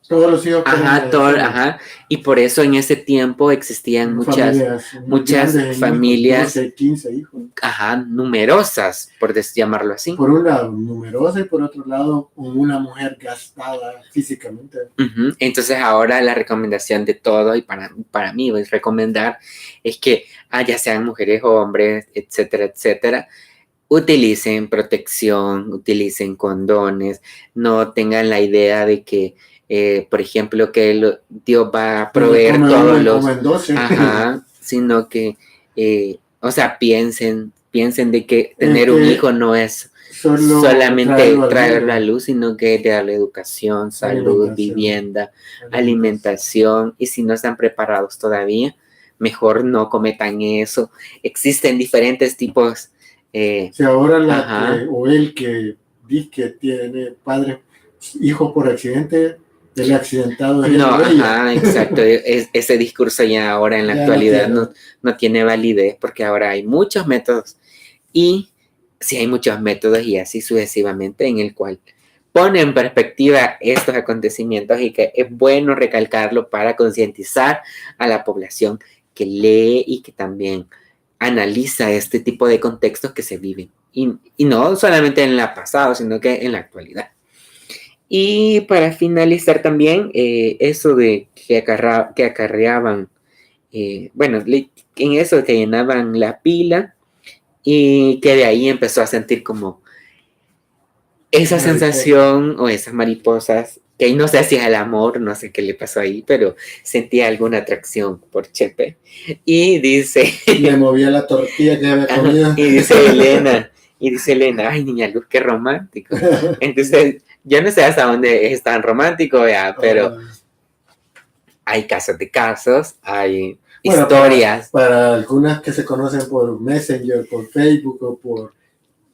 Todos los hijos. Ajá. Y por eso en ese tiempo existían muchas familias 12, 15 hijos. Ajá, numerosas, por llamarlo así. Por un lado, numerosa, y por otro lado, una mujer gastada físicamente. Uh-huh. Entonces ahora la recomendación de todo, y para mí es recomendar, es que ya sean mujeres o hombres, etcétera, etcétera, utilicen protección, utilicen condones, no tengan la idea de que por ejemplo, que Dios va a proveer todos los... Ajá, sino que, o sea, piensen de que tener un hijo no es solamente traerlo a luz, sino que darle educación, salud, vivienda, alimentación, y si no están preparados todavía, mejor no cometan eso. Existen diferentes tipos. Si ahora el que dice que tiene hijos por accidente, el accidentado es exacto. Ese discurso ya ahora en la actualidad no tiene validez, porque ahora hay muchos métodos, y sí hay muchos métodos y así sucesivamente, en el cual pone en perspectiva estos acontecimientos, y que es bueno recalcarlo para concientizar a la población que lee y que también analiza este tipo de contextos que se viven, y no solamente en la pasado, sino que en la actualidad. Y para finalizar también, eso de que acarreaban, en eso que llenaban la pila, y que de ahí empezó a sentir como esa sensación o esas mariposas, que no sé si es el amor, no sé qué le pasó ahí, pero sentía alguna atracción por Chepe. Y dice... Le movía la tortilla que había comido. Y dice Elena, ay, niña Luz, qué romántico. Entonces, yo no sé hasta dónde es tan romántico, pero hay casos de casos, hay historias. Para algunas que se conocen por Messenger, por Facebook o por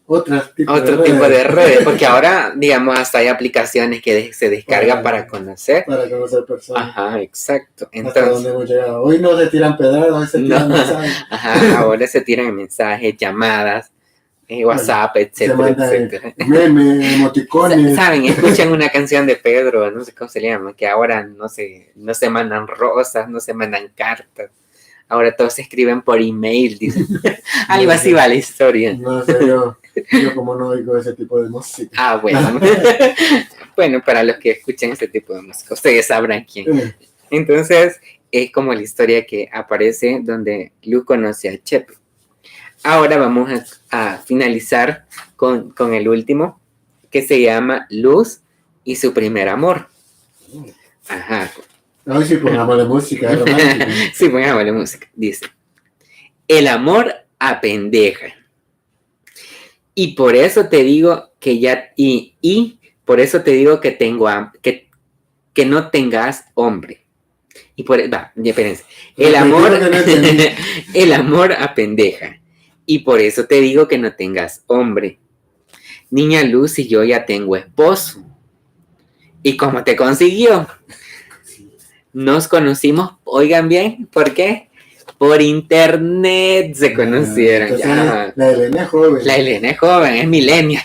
otro tipo de redes, porque ahora, digamos, hasta hay aplicaciones que se descargan para conocer. Para conocer personas. Ajá, exacto. Entonces, hasta dónde hemos llegado. Hoy no se tiran pedradas, hoy se tiran mensajes. Ajá, ahora se tiran mensajes, llamadas, WhatsApp, etcétera, etcétera. Memes, emoticones. Saben, escuchan una canción de Pedro, no sé cómo se llama, que ahora no se mandan rosas, no se mandan cartas. Ahora todos se escriben por email, dicen. Algo así va la historia. No sé, yo como no oigo ese tipo de música. Bueno. Bueno, para los que escuchan ese tipo de música, ustedes sabrán quién. Entonces, es como la historia que aparece donde Luz conoce a Chepe. Ahora vamos a finalizar con el último, que se llama Luz y su primer amor. Ajá. Ay, sí, pongámosle música, es romántico. Sí, pongámosle música. Dice: el amor apendeja. Y por eso te digo que y por eso te digo que que no tengas hombre. Y espérense. El amor apendeja. Y por eso te digo que no tengas hombre. Niña Luz y yo ya tengo esposo. ¿Y cómo te consiguió? Nos conocimos, oigan bien, ¿por qué? Por internet se conocieron. Ya. La Elena es joven. La Elena es joven, es millennial.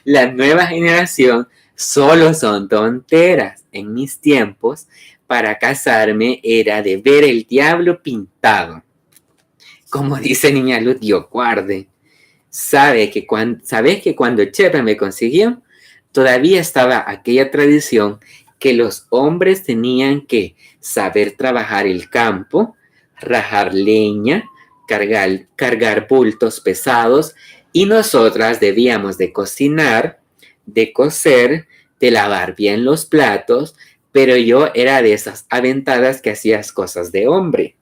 La nueva generación solo son tonteras. En mis tiempos, para casarme era de ver el diablo pintado. Como dice Niña Luz, Dios guarde. ¿Sabes que cuando Chepe me consiguió, todavía estaba aquella tradición que los hombres tenían que saber trabajar el campo, rajar leña, cargar bultos pesados, y nosotras debíamos de cocinar, de coser, de lavar bien los platos, pero yo era de esas aventadas que hacías cosas de hombre,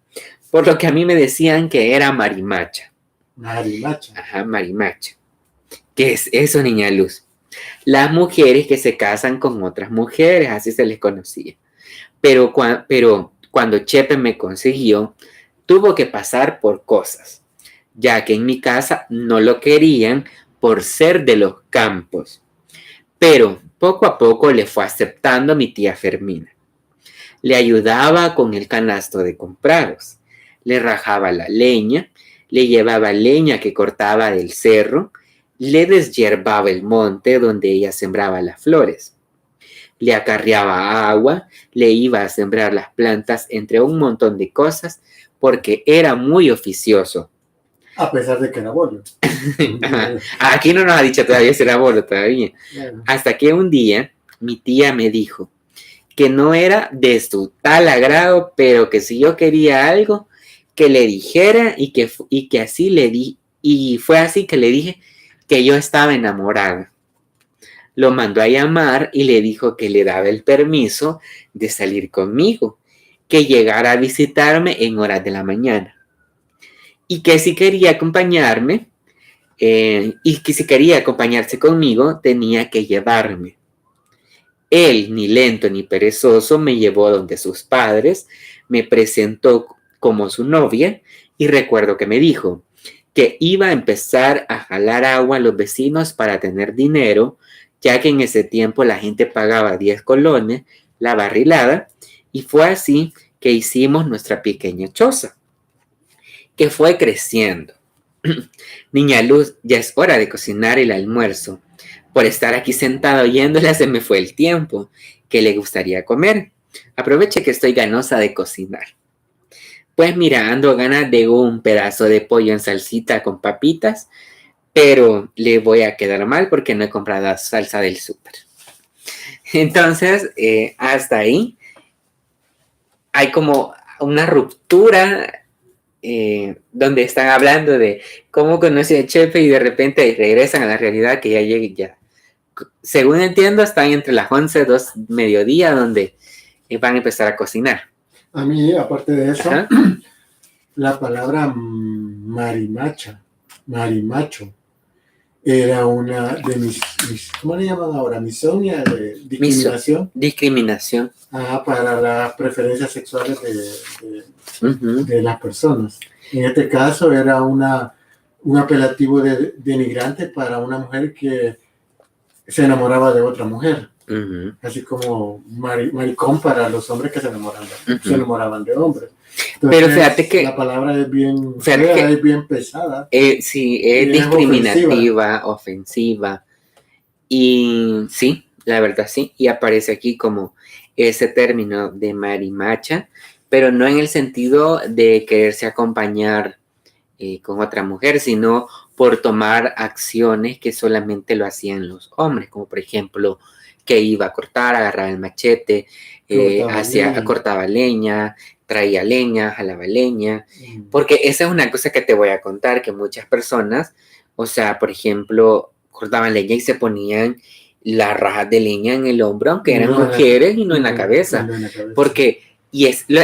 por lo que a mí me decían que era marimacha. Marimacha. Ajá, marimacha. ¿Qué es eso, niña Luz? Las mujeres que se casan con otras mujeres, así se les conocía. Pero cuando Chepe me consiguió, tuvo que pasar por cosas, ya que en mi casa no lo querían por ser de los campos. Pero poco a poco le fue aceptando mi tía Fermina. Le ayudaba con el canasto de comprados, le rajaba la leña, le llevaba leña que cortaba del cerro, le deshierbaba el monte donde ella sembraba las flores. Le acarreaba agua, le iba a sembrar las plantas, entre un montón de cosas, porque era muy oficioso. A pesar de que era bolo. Aquí no nos ha dicho todavía si era bolo todavía. Bueno. Hasta que un día mi tía me dijo que no era de su tal agrado, pero que si yo quería algo, que le dijera y que así le di. Y fue así que le dije que yo estaba enamorada. Lo mandó a llamar y le dijo que le daba el permiso de salir conmigo, que llegara a visitarme en horas de la mañana. Y que si quería acompañarme, y que si quería acompañarse conmigo, tenía que llevarme. Él, ni lento ni perezoso, me llevó donde sus padres, me presentó como su novia y recuerdo que me dijo que iba a empezar a jalar agua a los vecinos para tener dinero, ya que en ese tiempo la gente pagaba 10 colones la barrilada, y fue así que hicimos nuestra pequeña choza, que fue creciendo. Niña Luz, ya es hora de cocinar el almuerzo. Por estar aquí sentado oyéndola se me fue el tiempo. ¿Qué le gustaría comer? Aproveche que estoy ganosa de cocinar. Pues mira, ando ganas de un pedazo de pollo en salsita con papitas, pero le voy a quedar mal porque no he comprado salsa del súper. Entonces, hasta ahí hay como una ruptura donde están hablando de cómo conoce a Chepe y de repente regresan a la realidad que ya llegue ya. Según entiendo, están entre las 11, 2 mediodía donde van a empezar a cocinar. A mí, aparte de eso, la palabra marimacho, era una de mis ¿cómo le llaman ahora? Misonia, de discriminación. Discriminación. Para las preferencias sexuales de las personas. En este caso era un apelativo denigrante para una mujer que se enamoraba de otra mujer. Así como maricón para los hombres que se enamoraban de hombres. Entonces, pero fíjate que la palabra es bien fea, es bien pesada. Sí, es discriminativa, ofensiva. Y sí, la verdad sí. Y aparece aquí como ese término de marimacha, pero no en el sentido de quererse acompañar con otra mujer, sino por tomar acciones que solamente lo hacían los hombres, como por ejemplo que iba a cortar, agarraba el machete, cortaba leña, traía leña, jalaba leña, porque esa es una cosa que te voy a contar, que muchas personas, o sea, por ejemplo, cortaban leña y se ponían las rajas de leña en el hombro, aunque eran mujeres, y no en la cabeza, porque,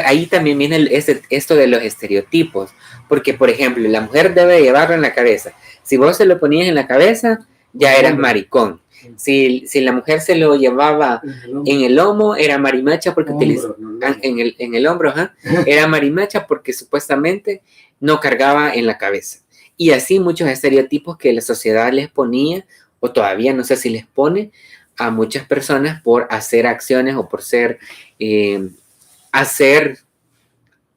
ahí también viene esto de los estereotipos, porque, por ejemplo, la mujer debe llevarlo en la cabeza, si vos se lo ponías en la cabeza, ya eras maricón. Si la mujer se lo llevaba en el lomo, era marimacha porque en el hombro, era marimacha porque supuestamente no cargaba en la cabeza. Y así muchos estereotipos que la sociedad les ponía, o todavía no sé si les pone, a muchas personas por hacer acciones o por hacer,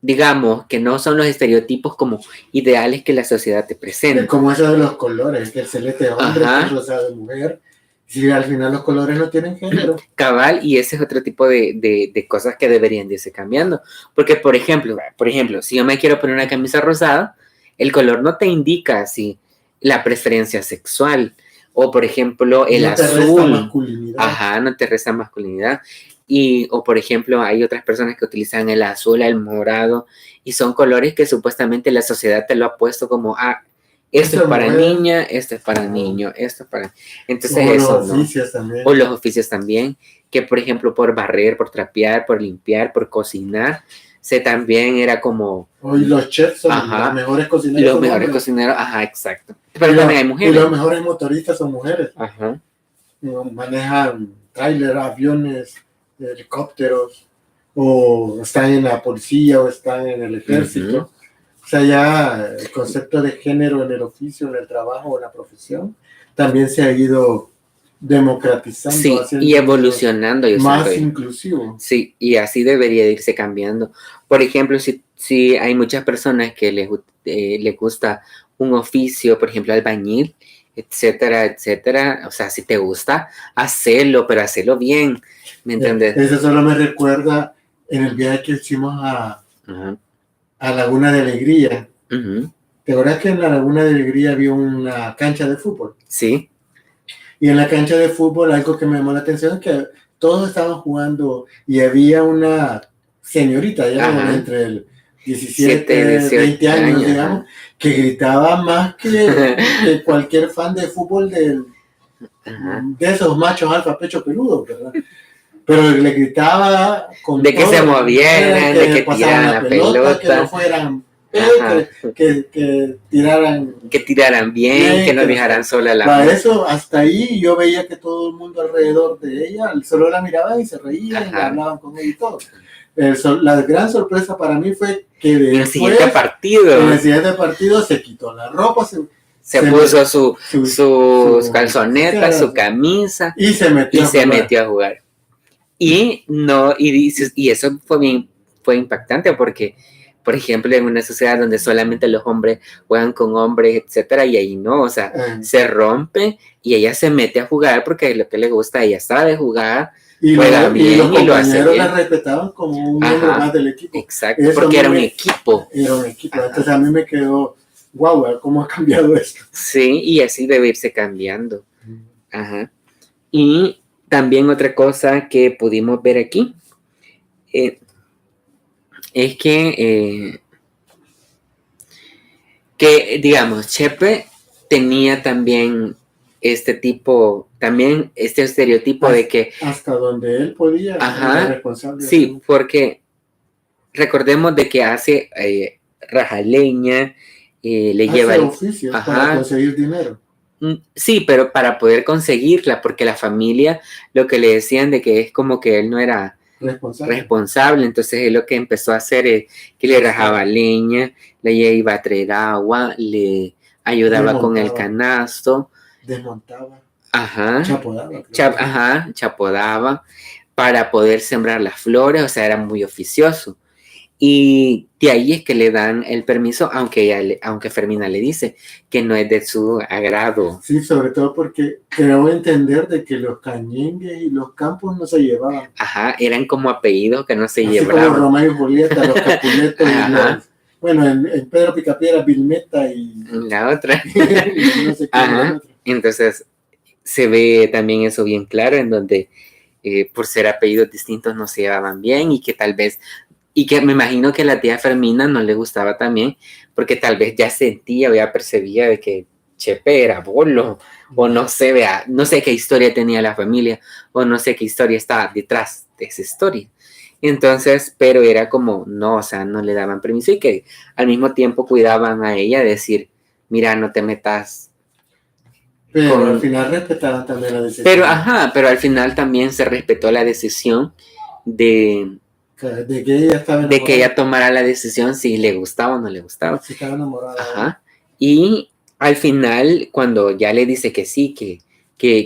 digamos, que no son los estereotipos como ideales que la sociedad te presenta. Como eso de los colores, que el celeste de hombre, el rosado de mujer. Si al final los colores no tienen género. Cabal, y ese es otro tipo de cosas que deberían de irse cambiando. Porque, por ejemplo, si yo me quiero poner una camisa rosada, el color no te indica si la preferencia sexual. O, por ejemplo, el azul. No te resta masculinidad. O, por ejemplo, hay otras personas que utilizan el azul, el morado, y son colores que supuestamente la sociedad te lo ha puesto como, esto es para niña, esto es para niño, esto es para... Entonces o eso, los oficios también. O los oficios también, que por ejemplo por barrer, por trapear, por limpiar, por cocinar, también era como... Hoy los chefs son los mejores cocineros. Los mejores cocineros, exacto. Pero también hay mujeres. Y los mejores motoristas son mujeres. Ajá. Manejan tráiler, aviones, helicópteros, o están en la policía o están en el ejército. O sea, ya el concepto de género en el oficio, en el trabajo, en la profesión, también se ha ido democratizando. Sí, y evolucionando. Más inclusivo. Sí, y así debería irse cambiando. Por ejemplo, si hay muchas personas que les gusta un oficio, por ejemplo, albañil, etcétera, etcétera. O sea, si te gusta, hacelo, pero hacelo bien. ¿Me entiendes? Eso solo me recuerda en el viaje que hicimos a Laguna de Alegría. ¿Te acuerdas que en la Laguna de Alegría había una cancha de fútbol? Sí. Y en la cancha de fútbol algo que me llamó la atención es que todos estaban jugando y había una señorita, ya entre el 17 y 20 años, digamos, que gritaba más que cualquier fan de fútbol de esos machos alfa pecho peludo, ¿verdad? Pero le gritaba con de que se movieran, de que tiraran la pelota, que no fueran que tiraran bien, que no dejaran sola la para eso, hasta ahí yo veía que todo el mundo alrededor de ella solo la miraba y se reían y hablaban con ella y todo. La gran sorpresa para mí fue que en el siguiente partido se quitó la ropa, se puso sus calzonetas, su camisa y se metió a jugar. Y eso fue impactante porque, por ejemplo, en una sociedad donde solamente los hombres juegan con hombres, etcétera, y ahí no, o sea, se rompe y ella se mete a jugar porque es lo que le gusta, ella sabe jugar, juega bien y lo hace bien. La respetaban como un miembro más del equipo. Exacto, porque era un equipo. Entonces a mí me quedó, wow, ¿cómo ha cambiado esto? Sí, y así debe irse cambiando. Y también otra cosa que pudimos ver aquí es que digamos, Chepe tenía también este estereotipo de que... Hasta donde él podía, era responsable. Sí, porque recordemos de que hace raja leña, le lleva el oficio para conseguir dinero. Sí, pero para poder conseguirla, porque la familia lo que le decían de que es como que él no era responsable, entonces él lo que empezó a hacer es que le rajaba leña, le iba a traer agua, le ayudaba con el canasto, desmontaba, chapodaba para poder sembrar las flores, o sea, era muy oficioso. Y de ahí es que le dan el permiso, aunque Fermina le dice que no es de su agrado. Sí, sobre todo porque creo entender de que los Cañengues y los Campos no se llevaban. Eran como apellidos que no se así llevaban. Como Romeo y Julieta, los Capuletos y los... Bueno, en Pedro Picapiedra, Vilmeta y... La otra. no sé qué Entonces, se ve también eso bien claro, en donde por ser apellidos distintos no se llevaban bien y que tal vez... Y que me imagino que a la tía Fermina no le gustaba también, porque tal vez ya sentía o ya percibía de que Chepe era bolo, o no sé qué historia tenía la familia, o no sé qué historia estaba detrás de esa historia. Entonces, pero era como, no, o sea, no le daban permiso y que al mismo tiempo cuidaban a ella, decir, mira, no te metas. Pero al final respetaban también la decisión. Pero al final también se respetó la decisión de que ella tomara la decisión si le gustaba o no le gustaba. Si estaba enamorada. Y al final, cuando ya le dice que sí, que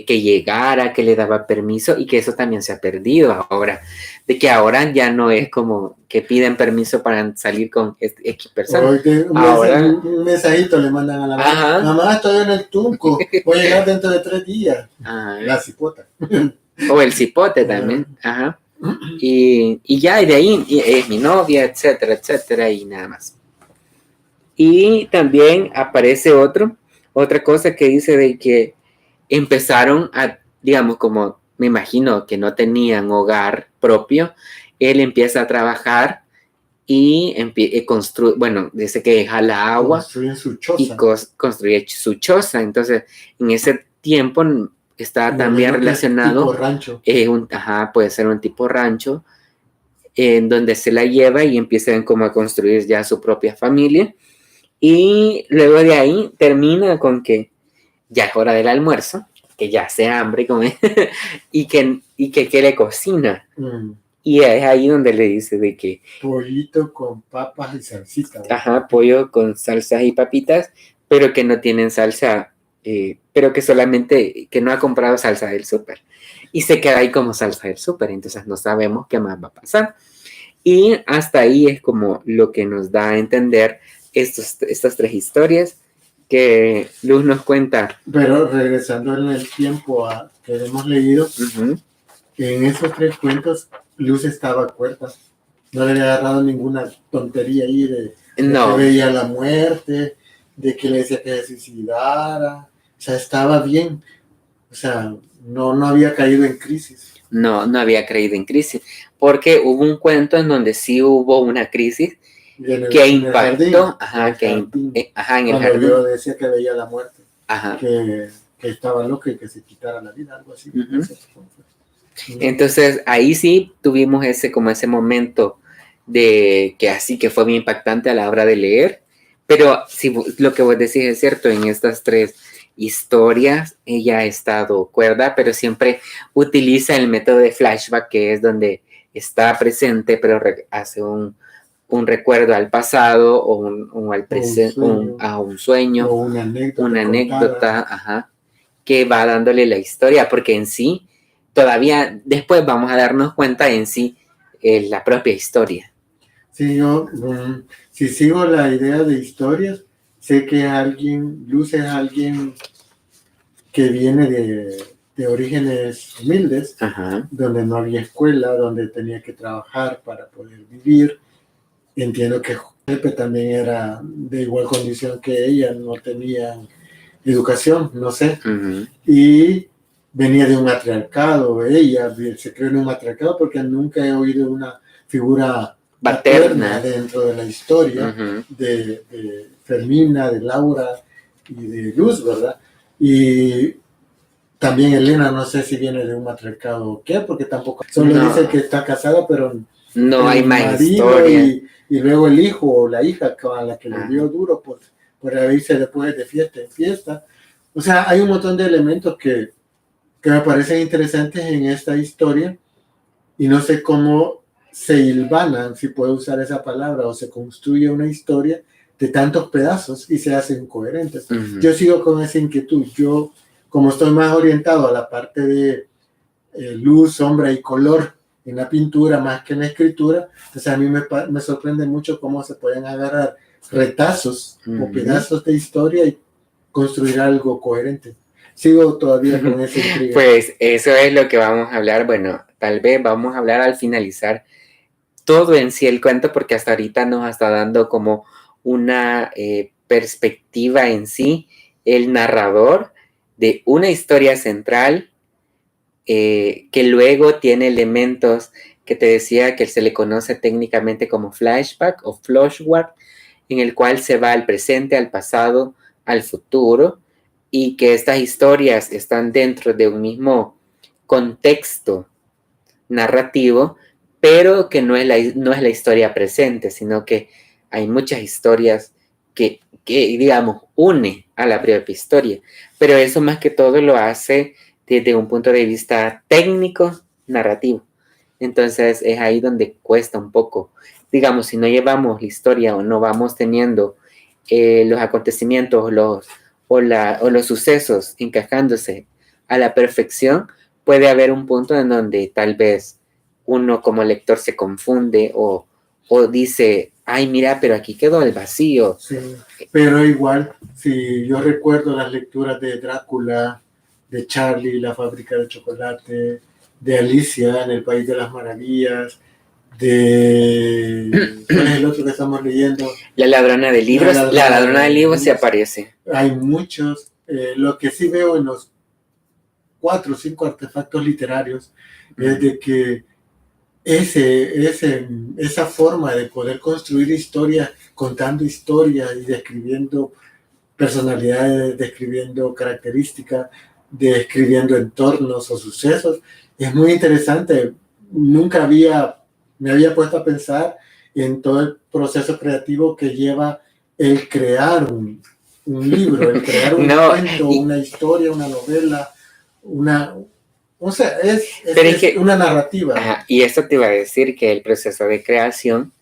llegara, que le daba permiso y que eso también se ha perdido ahora. De que ahora ya no es como que piden permiso para salir con X personas. Un mensajito le mandan a la mamá. Mamá, estoy en el Tunco. Voy a llegar dentro de 3 días. La cipota. O el cipote también. Y ya de ahí es mi novia, etcétera, etcétera, y nada más. Y también aparece otra cosa que dice de que empezaron a, digamos, como me imagino que no tenían hogar propio, él empieza a trabajar y construye, bueno, dice que jala agua construyen su choza. y construye su choza. Entonces, en ese tiempo está también relacionado. Tipo rancho. Puede ser un tipo rancho, en donde se la lleva y empiezan como a construir ya su propia familia. Y luego de ahí termina con que ya es hora del almuerzo, que ya hace hambre y que le cocina. Y es ahí donde le dice de que... Pollito con papas y salsita. Pollo con salsas y papitas, pero que no tienen salsa, pero que solamente, que no ha comprado salsa del súper. Y se queda ahí como salsa del súper, entonces no sabemos qué más va a pasar. Y hasta ahí es como lo que nos da a entender estas tres historias que Luz nos cuenta. Pero regresando en el tiempo a que hemos leído, en esos tres cuentos Luz estaba cuerda. No le había agarrado ninguna tontería ahí de que veía la muerte, de que le decía que se suicidara. O sea, estaba bien. O sea, no había caído en crisis. No había caído en crisis. Porque hubo un cuento en donde sí hubo una crisis que impactó. En el jardín. Yo decía que veía la muerte. Que estaba loca y que se quitara la vida, algo así. Entonces ahí sí tuvimos ese momento de que así que fue muy impactante a la hora de leer, pero si lo que vos decís es cierto, en estas tres historias ella ha estado cuerda, pero siempre utiliza el método de flashback, que es donde está presente pero hace un recuerdo al pasado o al presente, a un sueño, o una anécdota, que va dándole la historia, porque en sí todavía después vamos a darnos cuenta en sí la propia historia. Sí, yo si sigo la idea de historias, sé que Luz es alguien que viene de orígenes humildes, donde no había escuela, donde tenía que trabajar para poder vivir. Entiendo que Pepe también era de igual condición que ella, no tenía educación, no sé. Y venía de un matriarcado, ella se creó en un matriarcado porque nunca he oído una figura paterna dentro de la historia de Fermina, de Laura y de Luz, ¿verdad? Y también Elena, no sé si viene de un matriarcado o qué, porque tampoco solo dice que está casada, pero no hay más historia. Y luego el hijo o la hija a la que le dio duro por irse después de fiesta en fiesta. O sea, hay un montón de elementos que me parecen interesantes en esta historia y no sé cómo se hilvanan, si puedo usar esa palabra, o se construye una historia de tantos pedazos y se hacen coherentes. Yo sigo con esa inquietud. Yo, como estoy más orientado a la parte de luz, sombra y color en la pintura más que en la escritura, entonces a mí me sorprende mucho cómo se pueden agarrar retazos o pedazos de historia y construir algo coherente. Sigo todavía con esa intriga. Pues eso es lo que vamos a hablar. Bueno, tal vez vamos a hablar al finalizar todo en sí el cuento, porque hasta ahorita nos está dando como una perspectiva en sí, el narrador de una historia central que luego tiene elementos que te decía que se le conoce técnicamente como flashback o flashback, en el cual se va al presente, al pasado, al futuro, y que estas historias están dentro de un mismo contexto narrativo, pero que no es la historia presente, sino que hay muchas historias que digamos, une a la propia historia, pero eso más que todo lo hace desde un punto de vista técnico, narrativo. Entonces es ahí donde cuesta un poco. Digamos, si no llevamos la historia o no vamos teniendo los acontecimientos o los sucesos encajándose a la perfección, puede haber un punto en donde tal vez uno como lector se confunde o dice, ay, mira, pero aquí quedó el vacío. Sí, pero igual, si yo recuerdo las lecturas de Drácula, de Charlie, la fábrica de chocolate, de Alicia en el País de las Maravillas, ¿cuál es el otro que estamos leyendo? La ladrona de libros. La ladrona de libros se aparece. Hay muchos. Lo que sí veo en los 4 o 5 artefactos literarios es de que esa forma de poder construir historias, contando historias y describiendo personalidades, describiendo características, describiendo entornos o sucesos, es muy interesante. Nunca me había puesto a pensar en todo el proceso creativo que lleva el crear un libro, el crear un cuento, una historia, una novela, o sea, es una narrativa. Ajá, y esto te iba a decir que el proceso de creación,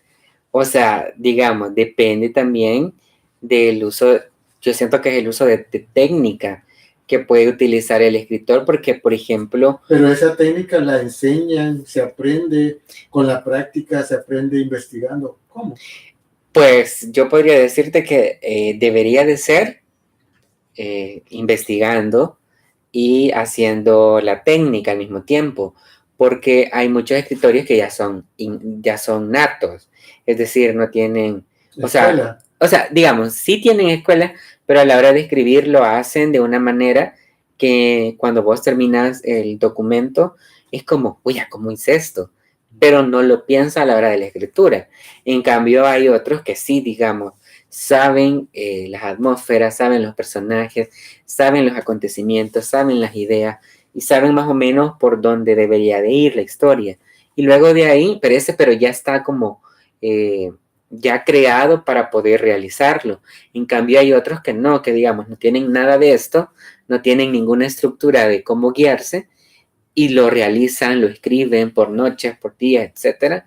o sea, digamos, depende también del uso, yo siento que es el uso de técnica que puede utilizar el escritor, porque, por ejemplo... Pero esa técnica la enseñan, se aprende con la práctica, se aprende investigando. ¿Cómo? Pues yo podría decirte que debería de ser investigando y haciendo la técnica al mismo tiempo, porque hay muchos escritores que ya son natos, es decir, no tienen, o sea, digamos, sí tienen escuela, pero a la hora de escribir lo hacen de una manera que cuando vos terminas el documento es como, uy, ¿cómo hice esto? Pero no lo piensa a la hora de la escritura. En cambio, hay otros que sí, digamos, saben las atmósferas, saben los personajes, saben los acontecimientos, saben las ideas y saben más o menos por dónde debería de ir la historia. Y luego de ahí, pero ya está como ya creado para poder realizarlo. En cambio hay otros que no, que digamos, no tienen nada de esto, no tienen ninguna estructura de cómo guiarse y lo realizan, lo escriben por noches, por días, etcétera.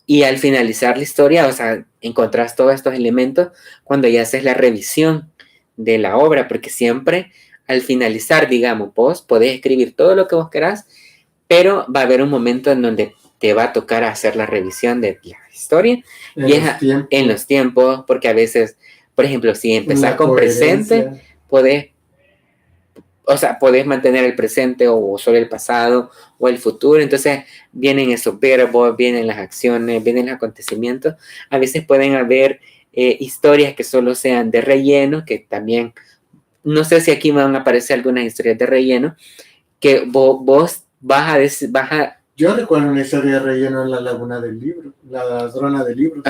Y al finalizar la historia, o sea, encontrás todos estos elementos cuando ya haces la revisión de la obra, porque siempre al finalizar, digamos, vos podés escribir todo lo que vos querás, pero va a haber un momento en donde te va a tocar hacer la revisión de la historia en los tiempos, porque a veces, por ejemplo, si empezás con presente, podés mantener el presente o solo el pasado o el futuro. Entonces vienen esos verbos, vienen las acciones, vienen los acontecimientos. A veces pueden haber historias que solo sean de relleno, que también, no sé si aquí van a aparecer algunas historias de relleno, que vos vas a... Yo recuerdo una historia de relleno en La Laguna del Libro, La Ladrona del Libro,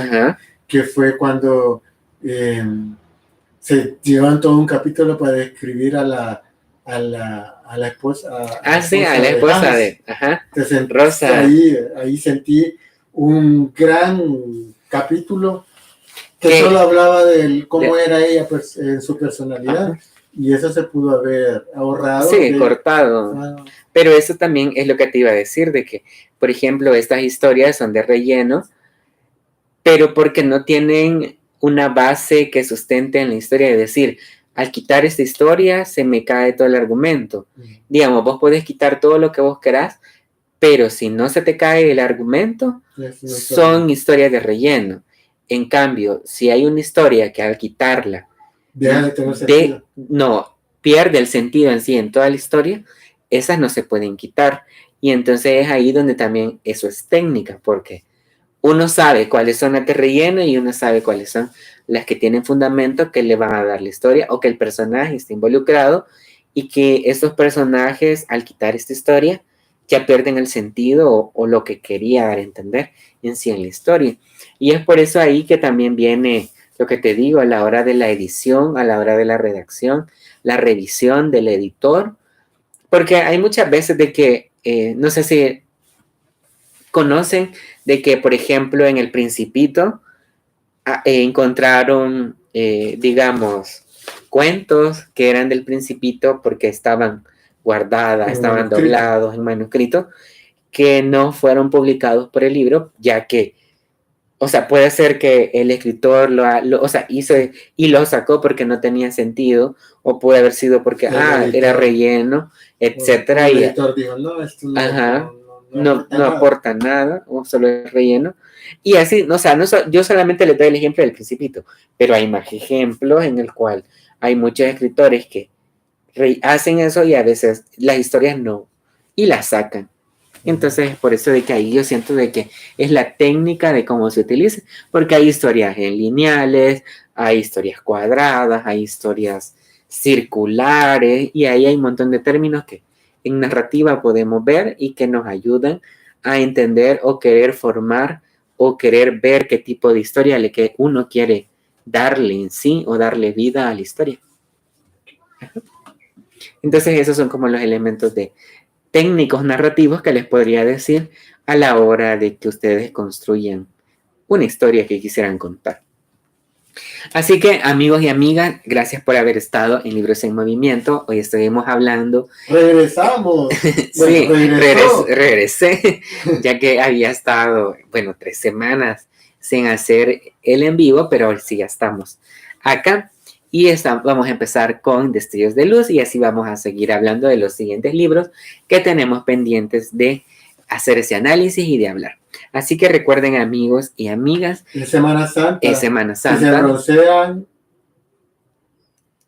que fue cuando se llevan todo un capítulo para describir a la esposa. A la esposa de Rosa. Ahí sentí un gran capítulo que solo hablaba de cómo era ella en su personalidad. Y eso se pudo haber ahorrado. Sí, cortado. Pero eso también es lo que te iba a decir, de que, por ejemplo, estas historias son de relleno, pero porque no tienen una base que sustente en la historia, es decir, al quitar esta historia se me cae todo el argumento. Digamos, vos podés quitar todo lo que vos querás, pero si no se te cae el argumento, son historias de relleno. En cambio, si hay una historia que al quitarla no pierde el sentido en sí en toda la historia, esas no se pueden quitar. Y entonces es ahí donde también eso es técnica, porque uno sabe cuáles son las de relleno y uno sabe cuáles son las que tienen fundamento que le van a dar la historia o que el personaje está involucrado y que esos personajes al quitar esta historia ya pierden el sentido o lo que quería dar a entender en sí en la historia. Y es por eso ahí que también viene lo que te digo a la hora de la edición, a la hora de la redacción, la revisión del editor, porque hay muchas veces de que, no sé si conocen de que, por ejemplo, en El Principito encontraron, digamos, cuentos que eran del Principito porque estaban guardadas, estaban doblados en manuscrito, que no fueron publicados por el libro, ya que, o sea, puede ser que el escritor hizo y lo sacó porque no tenía sentido, o puede haber sido porque, era relleno, etcétera. El editor dijo, no, esto no aporta nada, o solo es relleno. Y así, o sea, yo solamente les doy el ejemplo del Principito, pero hay más ejemplos en el cual hay muchos escritores que hacen eso y a veces las historias no, y las sacan. Entonces, por eso de que ahí yo siento de que es la técnica de cómo se utiliza, porque hay historias en lineales, hay historias cuadradas, hay historias circulares, y ahí hay un montón de términos que en narrativa podemos ver y que nos ayudan a entender o querer formar o querer ver qué tipo de historia que uno quiere darle en sí o darle vida a la historia. Entonces esos son como los elementos de técnicos narrativos que les podría decir a la hora de que ustedes construyan una historia que quisieran contar. Así que, amigos y amigas, gracias por haber estado en Libros en Movimiento. Hoy estuvimos hablando. ¡Regresamos! Sí, regresé, ya que había estado, 3 semanas sin hacer el en vivo, pero hoy sí ya estamos acá. Y vamos a empezar con Destellos de Luz y así vamos a seguir hablando de los siguientes libros que tenemos pendientes de hacer ese análisis y de hablar. Así que recuerden, amigos y amigas, es Semana Santa. Es Semana Santa. Si se broncean,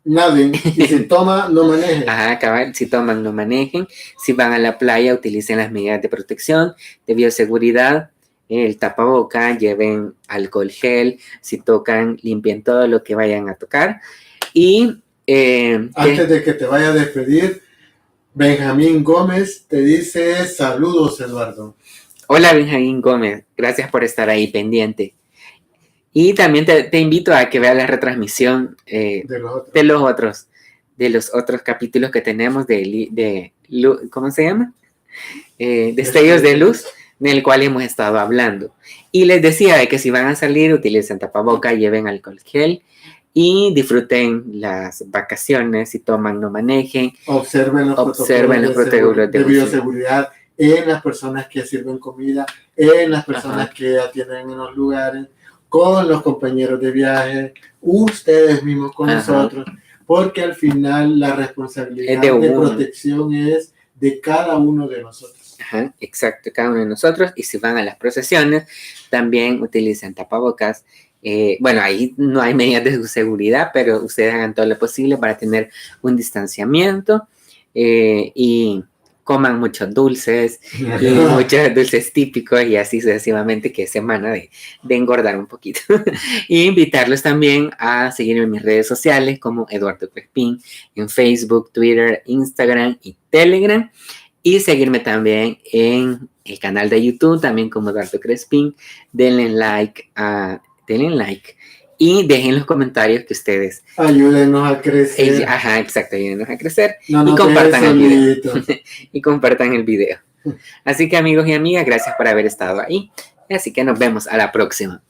naden. Y si toman, no manejen. Ajá, cabal, si toman, no manejen. Si van a la playa, utilicen las medidas de protección, de bioseguridad, el tapaboca, lleven alcohol gel. Si tocan, limpien todo lo que vayan a tocar. Y antes de que te vaya a despedir, Benjamín Gómez te dice saludos, Eduardo. Hola, Benjamín Gómez, gracias por estar ahí pendiente. Y también te invito a que veas la retransmisión de los otros capítulos que tenemos de ¿cómo se llama? Destellos de Luz, en el cual hemos estado hablando. Y les decía de que si van a salir, utilicen tapaboca, lleven alcohol gel y disfruten las vacaciones. Si toman, no manejen. Observen los protocolos de bioseguridad en las personas que sirven comida, en las personas que atienden en los lugares, con los compañeros de viaje, ustedes mismos con nosotros, porque al final la responsabilidad de protección es de cada uno de nosotros. Ajá, exacto, cada uno de nosotros. Y si van a las procesiones, también utilicen tapabocas. Ahí no hay medidas de seguridad, pero ustedes hagan todo lo posible para tener un distanciamiento y coman muchos dulces y muchos dulces típicos y así sucesivamente, que es semana de engordar un poquito. Y invitarlos también a seguirme en mis redes sociales como Eduardo Crespin en Facebook, Twitter, Instagram y Telegram. Y seguirme también en el canal de YouTube, también como Eduardo Crespin. Denle like y dejen los comentarios que ustedes ayúdenos a crecer. Ajá, exacto, ayúdenos a crecer y compartan el video. Y compartan el video. Así que, amigos y amigas, gracias por haber estado ahí. Así que nos vemos a la próxima.